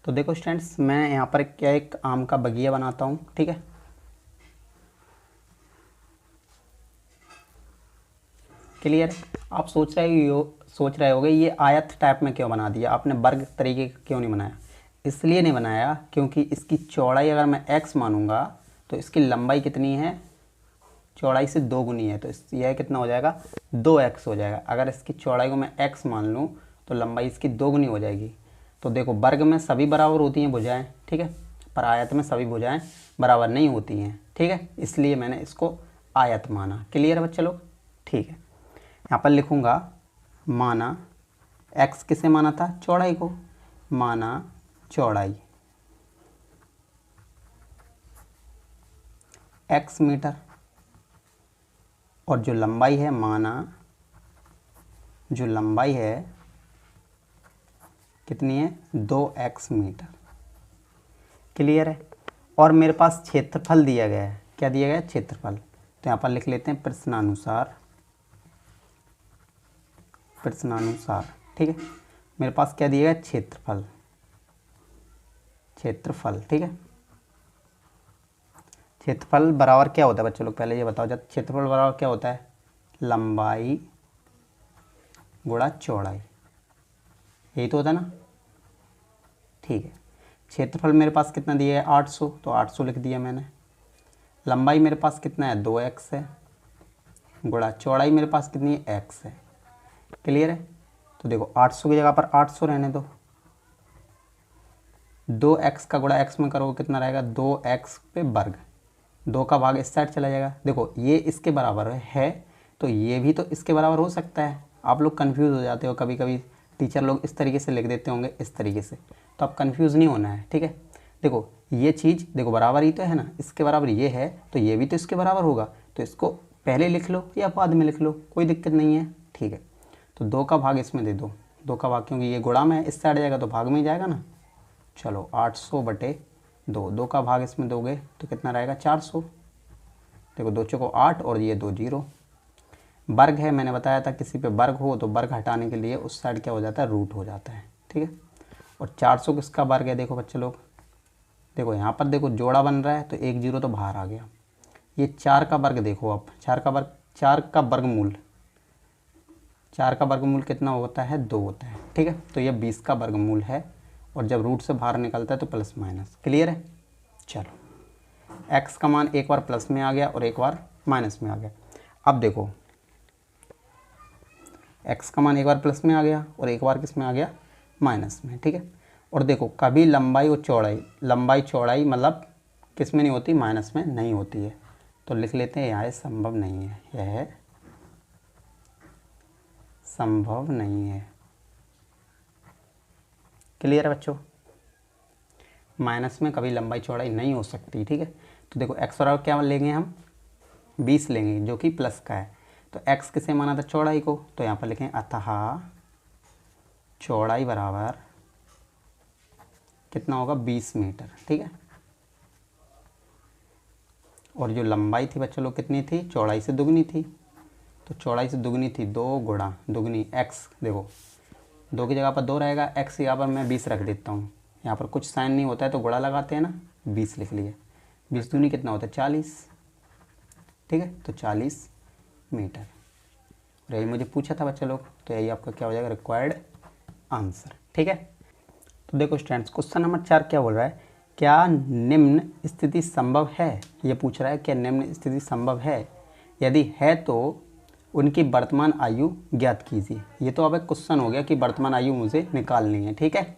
तो देखो स्टूडेंट्स, मैं यहाँ पर क्या एक आम का बगिया बनाता हूँ। ठीक है। क्लियर है। आप सोच रहे होगे ये आयत टाइप में क्यों बना दिया आपने, वर्ग तरीके का क्यों नहीं बनाया। इसलिए नहीं बनाया क्योंकि इसकी चौड़ाई अगर मैं x मानूंगा तो इसकी लंबाई कितनी है, चौड़ाई से दोगुनी है। तो यह कितना हो जाएगा, 2x हो जाएगा। अगर इसकी चौड़ाई को मैं x मान लूँ तो लंबाई इसकी दोगुनी हो जाएगी। तो देखो, वर्ग में सभी बराबर होती हैं भुजाएं, ठीक है, पर आयत में सभी भुजाएं बराबर नहीं होती हैं। ठीक है, इसलिए मैंने इसको आयत माना। क्लियर है बच्चे लोग। ठीक है, यहाँ पर लिखूँगा माना x किसे माना था, चौड़ाई को, माना चौड़ाई x मीटर, और जो लंबाई है माना, जो लंबाई है कितनी है, 2x मीटर। क्लियर है। और मेरे पास क्षेत्रफल दिया गया है, क्या दिया गया है, क्षेत्रफल। तो यहाँ पर लिख लेते हैं प्रश्नानुसार, प्रश्नानुसार। ठीक है, मेरे पास क्या दिया गया है, क्षेत्रफल, क्षेत्रफल। ठीक है, क्षेत्रफल बराबर क्या होता है बच्चों लोग, पहले ये बताओ जब क्षेत्रफल बराबर क्या होता है, लंबाई गुणा चौड़ाई, यही तो होता है ना। ठीक है, क्षेत्रफल मेरे पास कितना दिया है, 800, तो 800 लिख दिया मैंने। लंबाई मेरे पास कितना है, 2x है, गुणा चौड़ाई मेरे पास कितनी है, x है। क्लियर है। तो देखो 800 की जगह पर 800 रहने दो, 2x का गुणा x में करोगे कितना रहेगा, 2x पे वर्ग, 2 का भाग इस साइड चला जाएगा। देखो ये इसके बराबर है तो ये भी तो इसके बराबर हो सकता है। आप लोग कंफ्यूज हो जाते हो कभी कभी, टीचर लोग इस तरीके से लिख देते होंगे, इस तरीके से, तो आप कंफ्यूज नहीं होना है। ठीक है, देखो ये चीज़ देखो बराबर ही तो है ना, इसके बराबर ये है तो ये भी तो इसके बराबर होगा, तो इसको पहले लिख लो या बाद में लिख लो, कोई दिक्कत नहीं है। ठीक है, तो 2 का भाग इसमें दे दो, 2 का भाग, क्योंकि ये गुणा में इस साइड जाएगा तो भाग में ही जाएगा ना। चलो 800 बटे 2, 2 का भाग इसमें दोगे तो कितना रहेगा, 400। देखो 2 चौको 8 और ये 2 0। वर्ग है, मैंने बताया था किसी पे वर्ग हो तो वर्ग हटाने के लिए उस साइड क्या हो जाता है, रूट हो जाता है। ठीक है, और 400 किसका वर्ग है, देखो बच्चे लोग, देखो यहाँ पर देखो जोड़ा बन रहा है तो 1 0 तो बाहर आ गया। ये 4 का वर्ग देखो, अब 4 का वर्ग, 4 का वर्गमूल, 4 का वर्गमूल कितना होता है, 2 होता है। ठीक है, तो ये 20 का वर्गमूल है, और जब रूट से बाहर निकलता है तो प्लस माइनस। क्लियर है। चलो x का मान एक बार प्लस में आ गया और एक बार माइनस में आ गया। अब देखो x का मान एक बार प्लस में आ गया और एक बार किस में आ गया, माइनस में। ठीक है, और देखो कभी लंबाई और चौड़ाई, लंबाई चौड़ाई मतलब किस में नहीं होती, माइनस में नहीं होती है। तो लिख लेते हैं यह संभव नहीं है, यह संभव नहीं है। क्लियर है बच्चों, माइनस में कभी लंबाई चौड़ाई नहीं हो सकती। ठीक है, तो देखो x बराबर क्या लेंगे हम, 20 लेंगे जो कि प्लस का है। तो x किसे माना था, चौड़ाई को, तो यहाँ पर लिखें अतः चौड़ाई बराबर कितना होगा, 20 मीटर। ठीक है, और जो लंबाई थी बच्चों लोग कितनी थी, चौड़ाई से दुगनी थी, तो चौड़ाई से दुगनी थी, 2 गुणा दुगनी x, देखो 2 की जगह पर 2 रहेगा, x यहाँ पर मैं 20 रख देता हूँ, यहाँ पर कुछ साइन नहीं होता है तो गुणा लगाते हैं ना, 20 लिख लिए, 20 दूनी कितना होता है, 40। ठीक है, तो 40 मीटर। और यही मुझे पूछा था बच्चे लोग, तो यही आपका क्या हो जाएगा, रिक्वायर्ड आंसर। ठीक है, तो देखो स्टूडेंट्स, क्वेश्चन नंबर 4 क्या बोल रहा है, क्या निम्न स्थिति संभव है, ये पूछ रहा है क्या निम्न स्थिति संभव है, यदि है तो उनकी वर्तमान आयु ज्ञात कीजिए। ये तो अब एक क्वेश्चन हो गया कि वर्तमान आयु मुझे निकालनी है। ठीक है,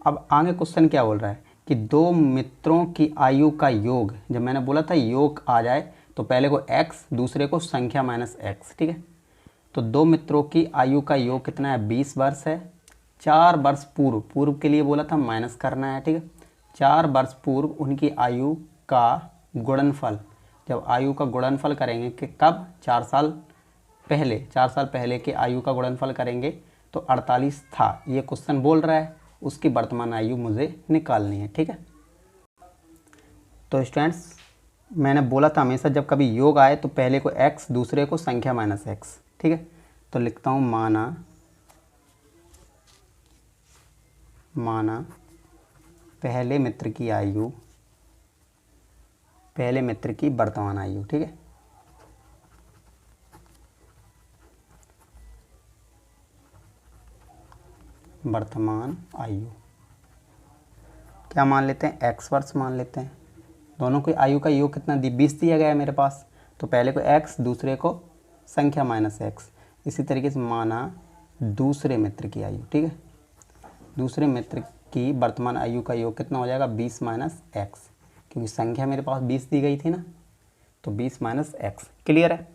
अब आगे क्वेश्चन क्या बोल रहा है कि 2 मित्रों की आयु का योग, जब मैंने बोला था योग आ जाए तो पहले को x, दूसरे को संख्या माइनस x। ठीक है, तो 2 मित्रों की आयु का योग कितना है, 20 वर्ष है। 4 वर्ष पूर्व, पूर्व के लिए बोला था माइनस करना है। ठीक है, 4 वर्ष पूर्व उनकी आयु का गुणनफल, जब आयु का गुणनफल करेंगे कि कब, 4 साल पहले, 4 साल पहले के आयु का गुणनफल करेंगे तो 48 था, ये क्वेश्चन बोल रहा है, उसकी वर्तमान आयु मुझे निकालनी है। ठीक है, तो स्टूडेंट्स मैंने बोला था हमेशा जब कभी योग आए तो पहले को x, दूसरे को संख्या माइनस x। ठीक है, तो लिखता हूँ माना पहले मित्र की आयु, पहले मित्र की वर्तमान आयु। ठीक है, वर्तमान आयु क्या मान लेते हैं, x वर्ष मान लेते हैं। दोनों की आयु का योग कितना 20 दिया गया है मेरे पास, तो पहले को x, दूसरे को संख्या माइनस x। इसी तरीके से माना दूसरे मित्र की आयु। ठीक है, दूसरे मित्र की वर्तमान आयु का योग कितना हो जाएगा 20 माइनस x, क्योंकि संख्या मेरे पास 20 दी गई थी ना, तो 20 माइनस x। क्लियर है।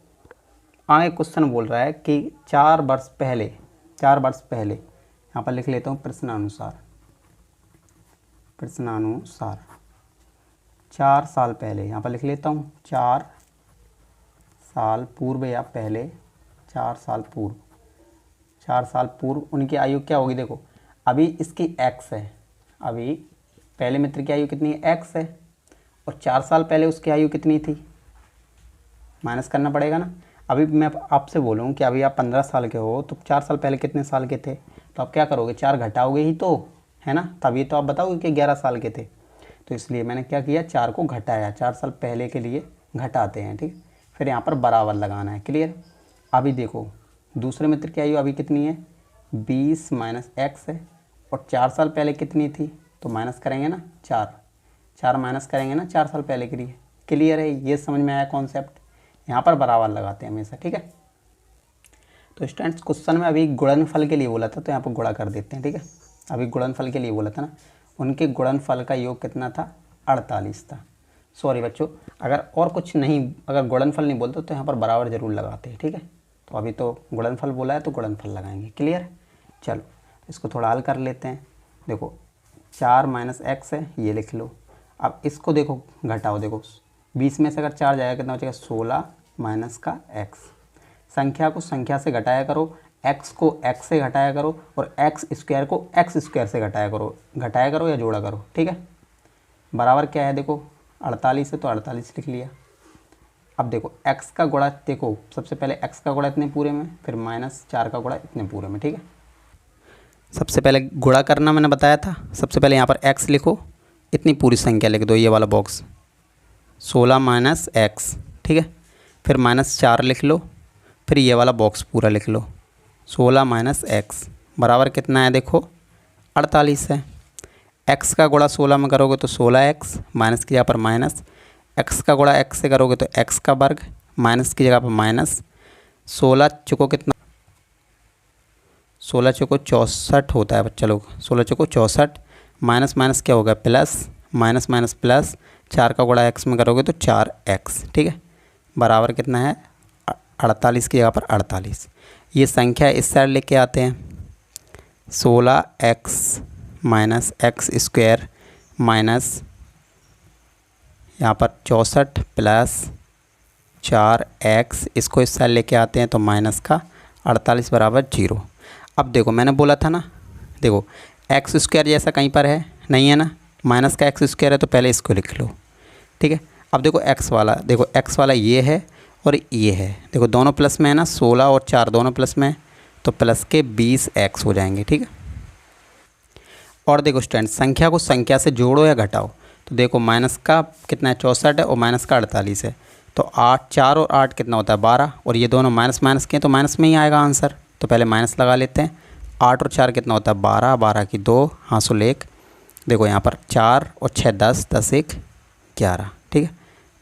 आगे क्वेश्चन बोल रहा है कि 4 वर्ष पहले, यहाँ पर लिख लेता हूँ प्रश्नानुसार, 4 साल पहले, यहाँ पर लिख लेता हूँ 4 साल पूर्व या पहले, 4 साल पूर्व उनकी आयु क्या होगी। देखो अभी इसकी x है, अभी पहले मित्र की आयु कितनी है, x है, और 4 साल पहले उसकी आयु कितनी थी, माइनस करना पड़ेगा ना। अभी मैं आपसे बोलूँ कि अभी आप 15 साल के हो तो 4 साल पहले कितने साल के थे, तो आप क्या करोगे, 4 घटाओगे ही तो, है ना, तभी तो आप बताओगे कि 11 साल के थे। तो इसलिए मैंने क्या किया, 4 को घटाया, 4 साल पहले के लिए घटाते हैं। ठीक, फिर यहाँ पर बराबर लगाना है। क्लियर। अभी देखो दूसरे मित्र की आयु अभी कितनी है, 20 माइनस x है, और 4 साल पहले कितनी थी, तो माइनस करेंगे ना, 4 माइनस करेंगे ना 4 साल पहले के लिए। क्लियर है, ये समझ में आया कॉन्सेप्ट। यहाँ पर बराबर लगाते हैं हमेशा। ठीक है, तो स्टूडेंट्स क्वेश्चन में अभी गुणनफल के लिए बोला था, तो यहाँ पर गुणा कर देते हैं। ठीक है, अभी गुणनफल के लिए बोला था ना, उनके गुणनफल का योग कितना था, 48 था। सॉरी बच्चों, अगर और कुछ नहीं, अगर गुणनफल नहीं बोलते तो यहाँ पर बराबर जरूर लगाते हैं। ठीक है, तो अभी तो गुणनफल बोला है तो गुणनफल लगाएंगे। क्लियर। चलो इसको थोड़ा हल कर लेते हैं। देखो 4 माइनस x है, ये लिख लो। अब इसको देखो घटाओ, देखो 20 में से अगर 4 जाएगा कितना बचेगा, 16 माइनस का x। संख्या को संख्या से घटाया करो, x को x से घटाया करो, और x स्क्वायर को x स्क्वायर से घटाया करो या जोड़ा करो। ठीक है, बराबर क्या है, देखो 48 है तो 48 लिख लिया। अब देखो x का गुणा, देखो सबसे पहले x का गुणा इतने पूरे में, फिर -4 का गुणा इतने पूरे में। ठीक है, सबसे पहले गुणा करना मैंने बताया था। सबसे पहले यहाँ पर x लिखो, इतनी पूरी संख्या लिख दो, ये वाला बॉक्स 16 माइनस x। ठीक है, फिर -4 लिख लो, फिर ये वाला बॉक्स पूरा लिख लो 16 माइनस x बराबर कितना है, देखो 48 है। x का गुणा 16 में करोगे तो 16x, माइनस की जगह पर माइनस, x का गुणा x से करोगे तो x का वर्ग, माइनस की जगह पर माइनस, 16 चुको कितना, 16 चुको 64 होता है बच्चा लोग, 16 चुको 64, माइनस माइनस क्या होगा, प्लस, माइनस माइनस प्लस, 4 का गुणा x में करोगे तो 4x। ठीक है, बराबर कितना है, 48 की जगह पर 48। ये संख्या इस साइड लेके आते हैं, 16x minus x square minus यहाँ पर 64 प्लस 4x, इसको इस साइड लेके आते हैं तो माइनस का 48 बराबर 0। अब देखो मैंने बोला था ना, देखो एक्स स्क्वायर जैसा कहीं पर है नहीं है ना, माइनस का एक्स स्क्वायर है तो पहले इसको लिख लो। ठीक है, अब देखो एक्स वाला, देखो एक्स वाला ये है और ये है, देखो दोनों प्लस में है ना, 16 और 4 दोनों प्लस में है तो प्लस के 20x हो जाएंगे। ठीक है, और देखो स्टूडेंट संख्या को संख्या से जोड़ो या घटाओ, तो देखो माइनस का कितना है 64 है और माइनस का 48 है, तो 8, 4 और 8 कितना होता है 12, और ये दोनों माइनस माइनस के हैं तो माइनस में ही आएगा आंसर, तो पहले माइनस लगा लेते हैं। 8 और 4 कितना होता है 12, 12 की 2, हाँसो लेख, देखो यहाँ पर 4 और 6 10, 10 1 11। ठीक है,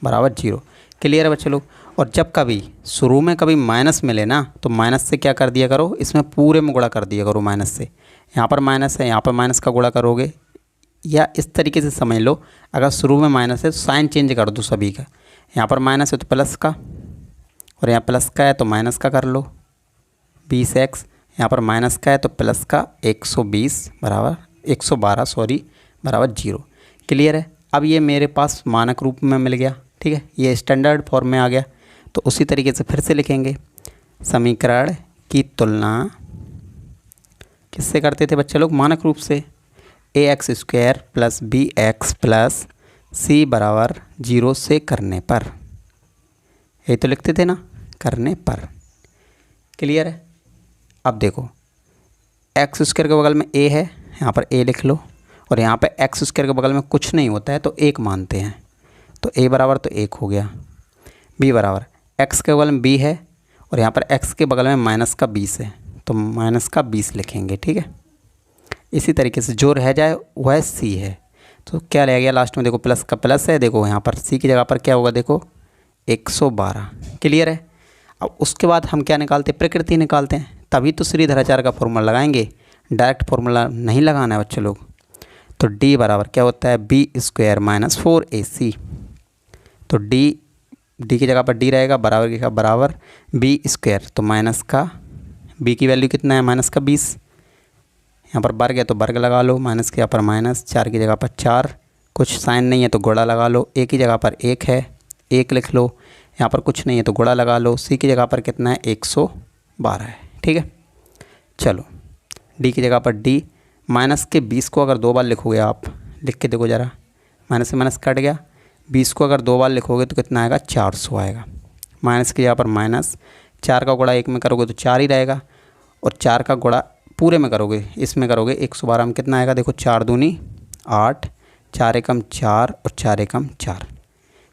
बराबर 0। क्लियर है बच्चे लोग। और जब कभी शुरू में कभी माइनस मिले ना तो माइनस से क्या कर दिया करो, इसमें पूरे में गुणा कर दिया करो माइनस से। यहाँ पर माइनस है, यहाँ पर माइनस का गुणा करोगे, या इस तरीके से समझ लो, अगर शुरू में माइनस है तो साइन चेंज कर दो सभी का, यहाँ पर माइनस है तो प्लस का, और यहाँ प्लस का है तो माइनस का कर लो 20x, यहाँ पर माइनस का है तो प्लस का 120 बराबर 112 सॉरी बराबर 0। क्लियर है। अब ये मेरे पास मानक रूप में मिल गया, ठीक है, ये स्टैंडर्ड फॉर्म में आ गया। तो उसी तरीके से फिर से लिखेंगे, समीकरण की तुलना किससे करते थे बच्चे लोग? मानक रूप से। A x square plus b x plus c बराबर 0 से करने पर, यही तो लिखते थे ना, करने पर। क्लियर है? अब देखो, एक्स स्क्वायर के बगल में ए है, यहाँ पर ए लिख लो, और यहाँ पे एक्स स्क्वायर के बगल में कुछ नहीं होता है तो 1 मानते हैं, तो ए बराबर तो 1 हो गया। बी बराबर एक्स के बगल में बी है, और यहाँ पर एक्स के बगल में माइनस का 20 है, तो माइनस का 20 लिखेंगे, ठीक है। इसी तरीके से जो रह जाए वह सी है, तो क्या रह गया लास्ट में? देखो प्लस का प्लस है, देखो यहाँ पर सी की जगह पर क्या होगा, देखो 112। क्लियर है? अब उसके बाद हम क्या निकालते हैं? प्रकृति निकालते हैं, तभी तो श्रीधराचार्य का फॉर्मूला लगाएंगे, डायरेक्ट फार्मूला नहीं लगाना है बच्चे लोग। तो डी बराबर क्या होता है? B square minus 4ac। तो डी की जगह पर डी रहेगा, बराबर की जगह बराबर बी स्क्वायर, तो माइनस का बी की वैल्यू कितना है? माइनस का 20। यहाँ पर वर्ग है तो वर्ग लगा लो, माइनस के यहाँ पर माइनस, 4 की जगह पर 4, कुछ साइन नहीं है तो गुणा लगा लो, ए की जगह पर 1 है, 1 लिख लो, यहाँ पर कुछ नहीं है तो गुणा लगा लो, सी की जगह पर कितना है? 112 है, ठीक है। चलो डी की जगह पर डी, माइनस के 20 को अगर 2 बार लिखोगे आप, लिख के देखो ज़रा, माइनस से माइनस कट गया, 20 को अगर 2 बार लिखोगे तो कितना आएगा? 400 आएगा। माइनस की जगह पर माइनस, 4 का गुणा 1 में करोगे तो 4 ही रहेगा, और 4 का गुणा पूरे में करोगे, इसमें करोगे 112 में कितना आएगा? देखो 4 दूनी 8, 4 एकम 4 और 4 एकम 4।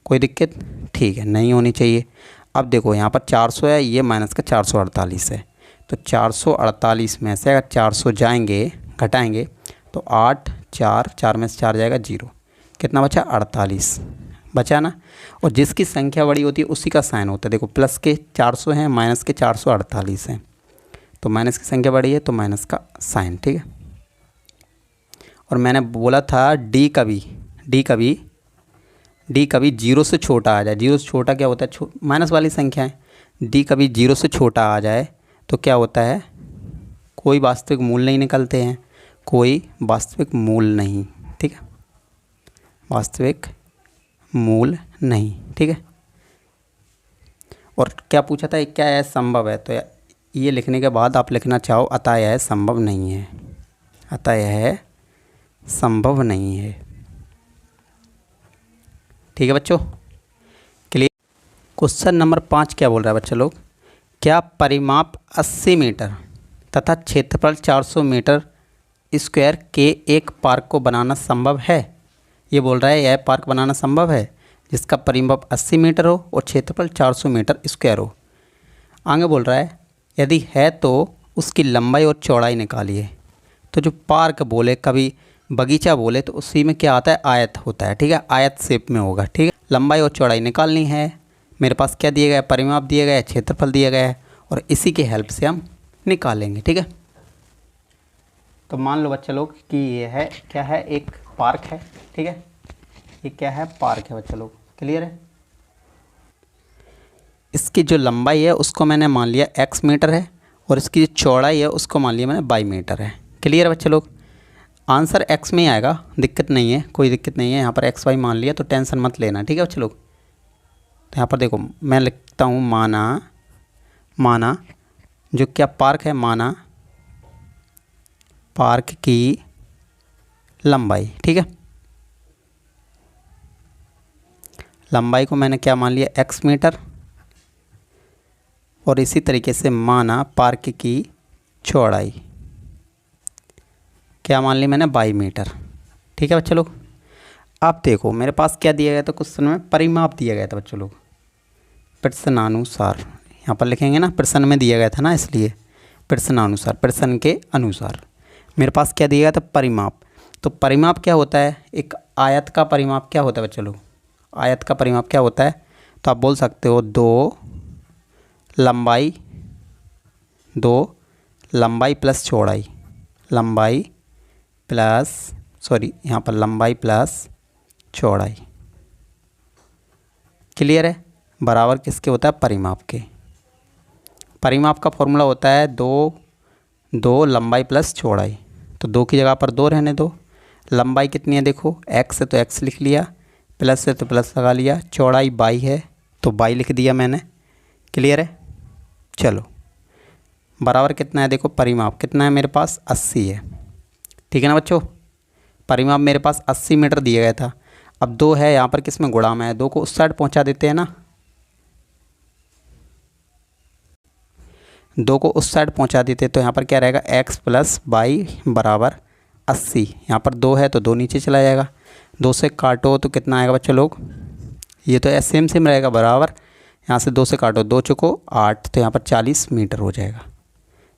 कोई दिक्कत? ठीक है, नहीं होनी चाहिए। अब देखो यहाँ पर 400 है, ये माइनस का 448 है, तो 448 में से अगर 400 जाएंगे घटाएंगे तो 8, 4 में से 4 जाएगा 0, कितना बचा? 48 बचा ना। और जिसकी संख्या बड़ी होती है उसी का साइन होता है। देखो प्लस के 400 हैं, माइनस के 448 हैं, तो माइनस की संख्या बड़ी है तो माइनस का साइन, ठीक है। और मैंने बोला था डी कभी 0 से छोटा आ जाए। 0 से छोटा क्या होता है? माइनस वाली संख्या है। डी कभी 0 से छोटा आ जाए तो क्या होता है? कोई वास्तविक मूल नहीं निकलते हैं, कोई वास्तविक मूल नहीं, ठीक है, वास्तविक मूल नहीं, ठीक है। और क्या पूछा था? क्या यह संभव है? तो ये लिखने के बाद आप लिखना चाहो अतः यह संभव नहीं है, अतः यह संभव नहीं है, ठीक है बच्चों। क्लियर? क्वेश्चन नंबर 5 क्या बोल रहा है बच्चे लोग? क्या परिमाप 80 मीटर तथा क्षेत्रफल 400 मीटर स्क्वायर के एक पार्क को बनाना संभव है? ये बोल रहा है यह पार्क बनाना संभव है जिसका परिमाप 80 मीटर हो और क्षेत्रफल 400 मीटर स्क्वायर हो। आगे बोल रहा है यदि है तो उसकी लंबाई और चौड़ाई निकालिए। तो जो पार्क बोले, कभी बगीचा बोले, तो उसी में क्या आता है? आयत होता है, ठीक है, आयत शेप में होगा, ठीक है। लंबाई और चौड़ाई निकालनी है। मेरे पास क्या दिया गया है? परिमाप दिया गया है, क्षेत्रफल दिया गया है, और इसी के हेल्प से हम निकालेंगे, ठीक है। तो मान लो बच्चे लोग कि ये है, क्या है? एक पार्क है, ठीक है, ये क्या है? पार्क है बच्चे लोग। क्लियर है? इसकी जो लंबाई है उसको मैंने मान लिया x मीटर है, और इसकी जो चौड़ाई है उसको मान लिया मैंने y मीटर है। क्लियर है बच्चे लोग? आंसर x में ही आएगा, दिक्कत नहीं है, कोई दिक्कत नहीं है। यहाँ पर xy मान लिया तो टेंशन मत लेना, ठीक है बच्चे लोग। तो यहाँ पर देखो मैं लिखता हूँ माना जो क्या पार्क है, माना पार्क की लंबाई, ठीक है, लंबाई को मैंने क्या मान लिया? x मीटर, और इसी तरीके से माना पार्क की चौड़ाई क्या मान ली मैंने? 22 मीटर, ठीक है बच्चे लोग। अब देखो मेरे पास क्या दिया गया था क्वेश्चन में? परिमाप दिया गया था बच्चे लोग, प्रश्नानुसार। यहाँ पर लिखेंगे ना, प्रश्न में दिया गया था ना, इसलिए प्रश्नानुसार, प्रश्न के अनुसार मेरे पास क्या दिया गया था? परिमाप। तो परिमाप क्या होता है? एक आयत का परिमाप क्या होता है बच्चे लोग? आयत का परिमाप क्या होता है? तो आप बोल सकते हो दो लंबाई प्लस चौड़ाई, लंबाई प्लस चौड़ाई। क्लियर है? बराबर किसके होता है? परिमाप के। परिमाप का फॉर्मूला होता है दो लंबाई प्लस चौड़ाई। तो 2 की जगह पर 2 रहने दो, लंबाई कितनी है देखो, x है तो x लिख लिया, प्लस है तो प्लस लगा लिया, चौड़ाई बाई है तो बाई लिख दिया मैंने। क्लियर है। चलो बराबर कितना है देखो, परिमाप कितना है मेरे पास 80 है। ठीक है ना बच्चों, परिमाप मेरे पास 80 मीटर दिया गया था। अब 2 है यहाँ पर, किस में गुणा में है, 2 को उस साइड पहुँचा देते हैं ना, 2 को उस साइड पहुँचा देते तो यहाँ पर क्या रहेगा, x प्लस बाई बराबर 80। यहाँ पर 2 है तो 2 नीचे चला जाएगा, 2 से काटो तो कितना आएगा बच्चों लोग, ये तो सेम सेम रहेगा बराबर, यहाँ से 2 से काटो, 2 चुको 8, तो यहाँ पर 40 मीटर हो जाएगा।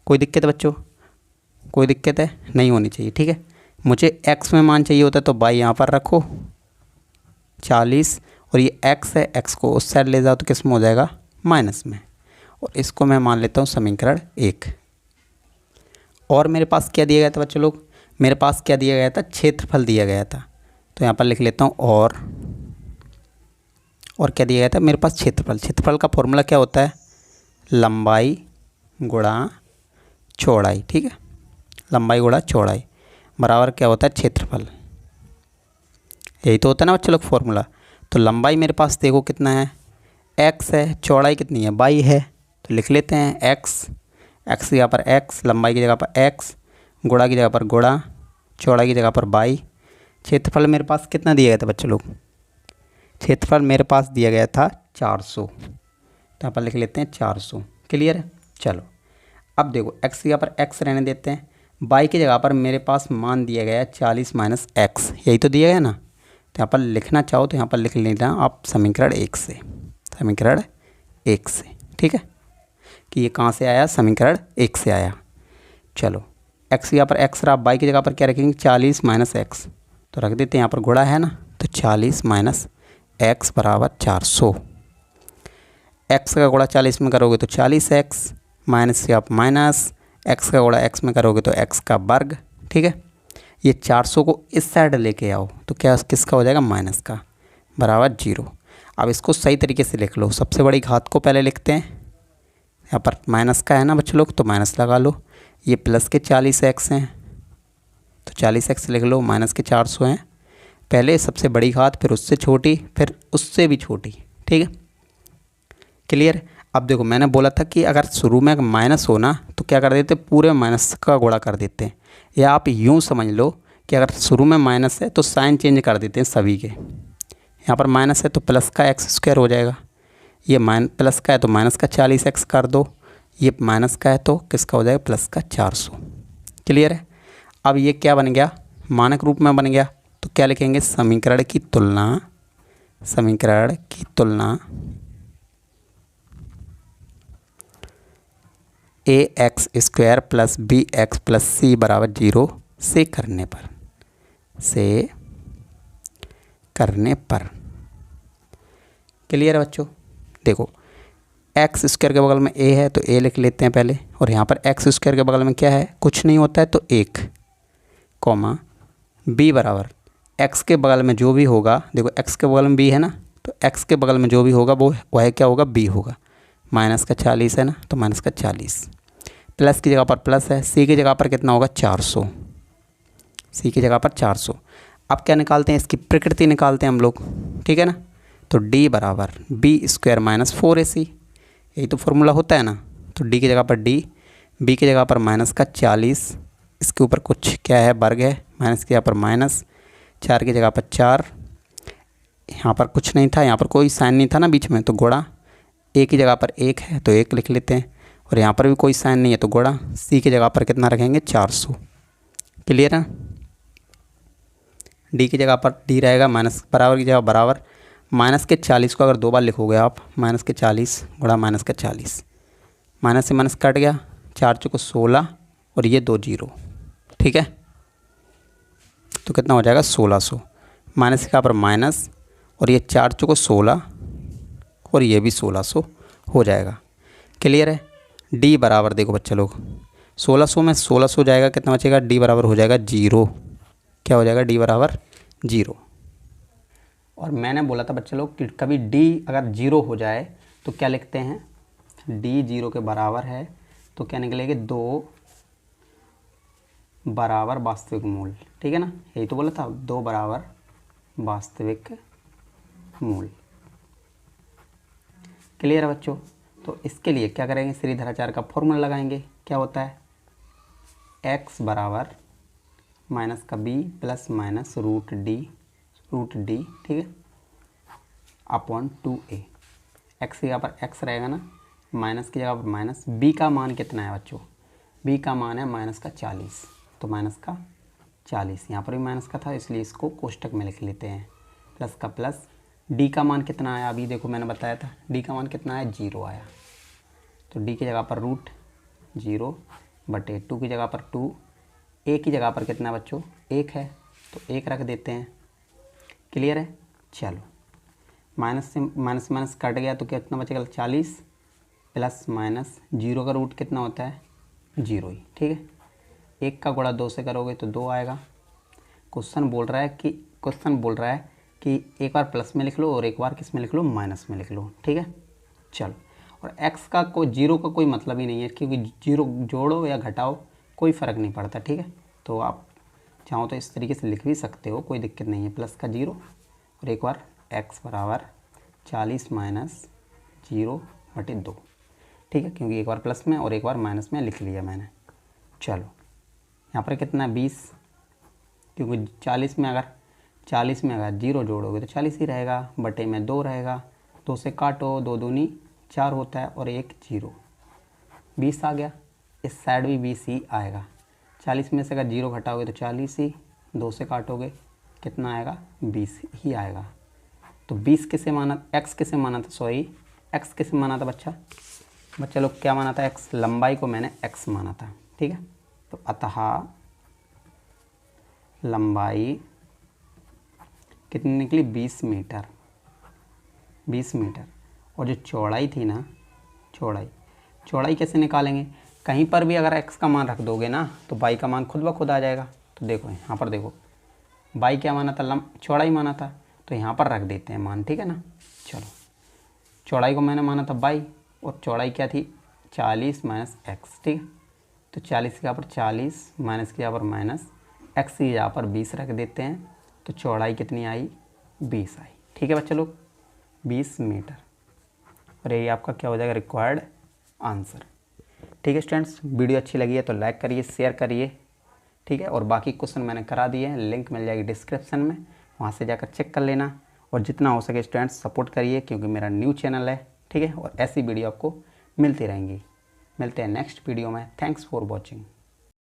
कोई दिक्कत है बच्चों, कोई दिक्कत है नहीं होनी चाहिए। ठीक है, मुझे x में मान चाहिए होता है तो बाई यहाँ पर रखो 40, और ये x है, x को उस साइड ले जाओ तो किस में हो जाएगा, माइनस में, और इसको मैं मान लेता हूँ समीकरण 1। और मेरे पास क्या दिया गया था बच्चों लोग, मेरे पास क्या दिया गया था, क्षेत्रफल दिया गया था, तो यहाँ पर लिख लेता हूँ और क्या दिया गया था मेरे पास, क्षेत्रफल। क्षेत्रफल का फॉर्मूला क्या होता है, लंबाई गुणा चौड़ाई। ठीक है, लंबाई गुणा चौड़ाई बराबर क्या होता है, क्षेत्रफल। यही तो होता है ना बच्चों लोग फॉर्मूला। तो लंबाई मेरे पास देखो कितना है, x है, चौड़ाई कितनी है, बाई है, तो लिख लेते हैं x की जगह पर x, लंबाई की जगह पर x, गुणा की जगह पर गुणा, चौड़ाई की जगह पर बाई। क्षेत्रफल मेरे पास कितना दिया गया था बच्चों लोग, क्षेत्रफल मेरे पास दिया गया था 400, तो यहाँ पर लिख लेते हैं 400। क्लियर है। चलो अब देखो x की जगह पर x रहने देते हैं, बाई की जगह पर मेरे पास मान दिया गया है 40 माइनस x, यही तो दिया गया ना, तो यहाँ पर लिखना चाहो तो यहाँ पर लिख लेना आप समीकरण 1 से, समीकरण 1 से। ठीक है, कि ये कहाँ से आया, समीकरण 1 से आया। चलो x की जगह पर x रहा, बाई की जगह पर क्या रखेंगे, 40 माइनस x, तो रख देते हैं यहाँ पर गुणा है ना, तो 40 माइनस x बराबर 400। x का गुणा 40 में करोगे तो 40x, माइनस से आप माइनस, x का गुणा x में करोगे तो x का वर्ग। ठीक है, ये 400 को इस साइड लेके आओ तो क्या किसका हो जाएगा, माइनस का, बराबर 0। अब इसको सही तरीके से लिख लो, सबसे बड़ी घात को पहले लिखते हैं, यहाँ पर माइनस का है ना बच्चों लोग, तो माइनस लगा लो, ये प्लस के 40x हैं तो 40x लिख लो, माइनस के 400 हैं, पहले सबसे बड़ी घात, फिर उससे छोटी, फिर उससे भी छोटी। ठीक है, क्लियर। अब देखो मैंने बोला था कि अगर शुरू में माइनस हो ना तो क्या कर देते, पूरे माइनस का गुणा कर देते हैं, या आप यूँ समझ लो कि अगर शुरू में माइनस है तो साइन चेंज कर देते हैं सभी के। यहाँ पर माइनस है तो प्लस का x² हो जाएगा, ये प्लस का है तो माइनस का 40x कर दो, ये माइनस का है तो किसका हो जाएगा, प्लस का 400। क्लियर है। अब ये क्या बन गया, मानक रूप में बन गया, तो क्या लिखेंगे, समीकरण की तुलना, समीकरण की तुलना ax² plus bx plus c बराबर 0 से करने पर, से करने पर। क्लियर है बच्चों। देखो x² के बगल में a है तो a लिख लेते हैं पहले, और यहाँ पर x² के बगल में क्या है, कुछ नहीं होता है तो 1, कॉमा b बराबर x के बगल में जो भी होगा, देखो x के बगल में b है ना, तो x के बगल में जो भी होगा वो वह क्या होगा, b होगा, माइनस का 40 है ना, तो माइनस का 40, प्लस की जगह पर प्लस है, c की जगह पर कितना होगा, 400, c की जगह पर 400। अब क्या निकालते हैं, इसकी प्रकृति निकालते हैं हम लोग। ठीक है ना, तो d बराबर b² माइनस 4ac, यही तो फॉर्मूला होता है ना, तो d की जगह पर d, b की जगह पर माइनस का 40, इसके ऊपर कुछ क्या है, वर्ग है, माइनस की जगह पर माइनस, 4 की जगह पर 4, यहाँ पर कुछ नहीं था, यहाँ पर कोई साइन नहीं था ना बीच में, तो गुणा, a की जगह पर 1 है तो 1 लिख लेते हैं, और यहाँ पर भी कोई साइन नहीं है तो गुणा, c की जगह पर कितना रखेंगे, 400। क्लियर है। d की जगह पर d रहेगा, माइनस बराबर की जगह बराबर, माइनस के 40 को अगर 2 बार लिखोगे आप, माइनस के 40 गुणा माइनस का 40, माइनस से माइनस कट गया, 4 चौको 16, और ये 2 0। ठीक है, तो कितना हो जाएगा, 1600, माइनस के यहाँ पर माइनस, और ये 4 चौको 16, और ये भी 1600 हो जाएगा। क्लियर है। d बराबर देखो बच्चे लोग, 1600 में 1600 जाएगा, कितना बचेगा, d बराबर हो जाएगा 0। क्या हो जाएगा, d बराबर 0। और मैंने बोला था बच्चे लोग कि कभी d अगर 0 हो जाए तो क्या लिखते हैं, d 0 के बराबर है तो क्या निकलेगी, 2 बराबर वास्तविक मूल, ठीक है ना, यही तो बोला था, 2 बराबर वास्तविक मूल। क्लियर है बच्चों। तो इसके लिए क्या करेंगे, श्रीधराचार्य का फॉर्मूला लगाएंगे। क्या होता है, x बराबर माइनस का b plus minus root D, ठीक है, अपॉन 2a। x की जगह पर x रहेगा ना, माइनस की जगह पर माइनस। b का मान कितना है बच्चों, b का मान है माइनस का 40, तो माइनस का 40, यहाँ पर भी माइनस का था इसलिए इसको कोष्टक में लिख लेते हैं, प्लस का प्लस। डी का मान कितना आया, अभी देखो मैंने बताया था, डी का मान कितना आया, 0 आया, तो डी की जगह पर रूट 0 बटे 2 की जगह पर 2, ए की जगह पर कितना बच्चों, 1 है, तो 1 रख देते हैं। क्लियर है। चलो, माइनस से माइनस कट गया तो कितना बचेगा, 40 प्लस माइनस 0 का रूट कितना होता है, 0 ही, ठीक है। 1 का गुणा 2 से करोगे तो 2 आएगा। क्वेश्चन बोल रहा है कि एक बार प्लस में लिख लो और एक बार किस में लिख लो, माइनस में लिख लो, ठीक है। चलो, और x का कोई 0 का कोई मतलब ही नहीं है, क्योंकि 0 जोड़ो या घटाओ कोई फ़र्क नहीं पड़ता, ठीक है। तो आप चाहो तो इस तरीके से लिख भी सकते हो, कोई दिक्कत नहीं है, प्लस का 0 और एक बार x बराबर 40 माइनस 0 बटे 2, ठीक है, क्योंकि एक बार प्लस में और एक बार माइनस में लिख लिया मैंने। चलो, यहाँ पर कितना 20, क्योंकि 40 में अगर 0 जोड़ोगे तो 40 ही रहेगा, बटे में 2 रहेगा, 2 से काटो, 2 दूनी 4 होता है और 1 0, 20 आ गया। इस साइड भी 20 ही आएगा। 40 में से अगर 0 घटाओगे तो 40 ही, 2 से काटोगे कितना आएगा, 20 ही आएगा। तो 20 किसे माना, x किसे माना था, x किसे माना था बच्चा लोग, क्या माना था, x, लंबाई को मैंने x माना था, ठीक है। तो अतः लंबाई कितनी निकली, 20 मीटर, और जो चौड़ाई थी ना, चौड़ाई कैसे निकालेंगे, कहीं पर भी अगर x का मान रख दोगे ना तो y का मान खुद ब खुद आ जाएगा। तो देखो यहाँ पर देखो, y क्या माना था, चौड़ाई माना था, तो यहाँ पर रख देते हैं मान, ठीक है ना। चलो, चौड़ाई को मैंने माना था y, और चौड़ाई क्या थी, 40 माइनस x, ठीक है। तो 40 की जगह पर 40, माइनस की जगह पर माइनस, x की जगह पर 20 रख देते हैं, तो चौड़ाई कितनी आई, 20 आई, ठीक है बच्चे लोग, 20 मीटर। और ये आपका क्या हो जाएगा, रिक्वायर्ड आंसर। ठीक है स्टूडेंट्स, वीडियो अच्छी लगी है तो लाइक करिए, शेयर करिए, ठीक है। और बाकी क्वेश्चन मैंने करा दिए हैं, लिंक मिल जाएगी डिस्क्रिप्शन में, वहाँ से जाकर चेक कर लेना। और जितना हो सके स्टूडेंट्स सपोर्ट करिए, क्योंकि मेरा न्यू चैनल है, ठीक है। और ऐसी वीडियो आपको मिलती रहेंगी। मिलते हैं नेक्स्ट वीडियो में। Thanks for watching.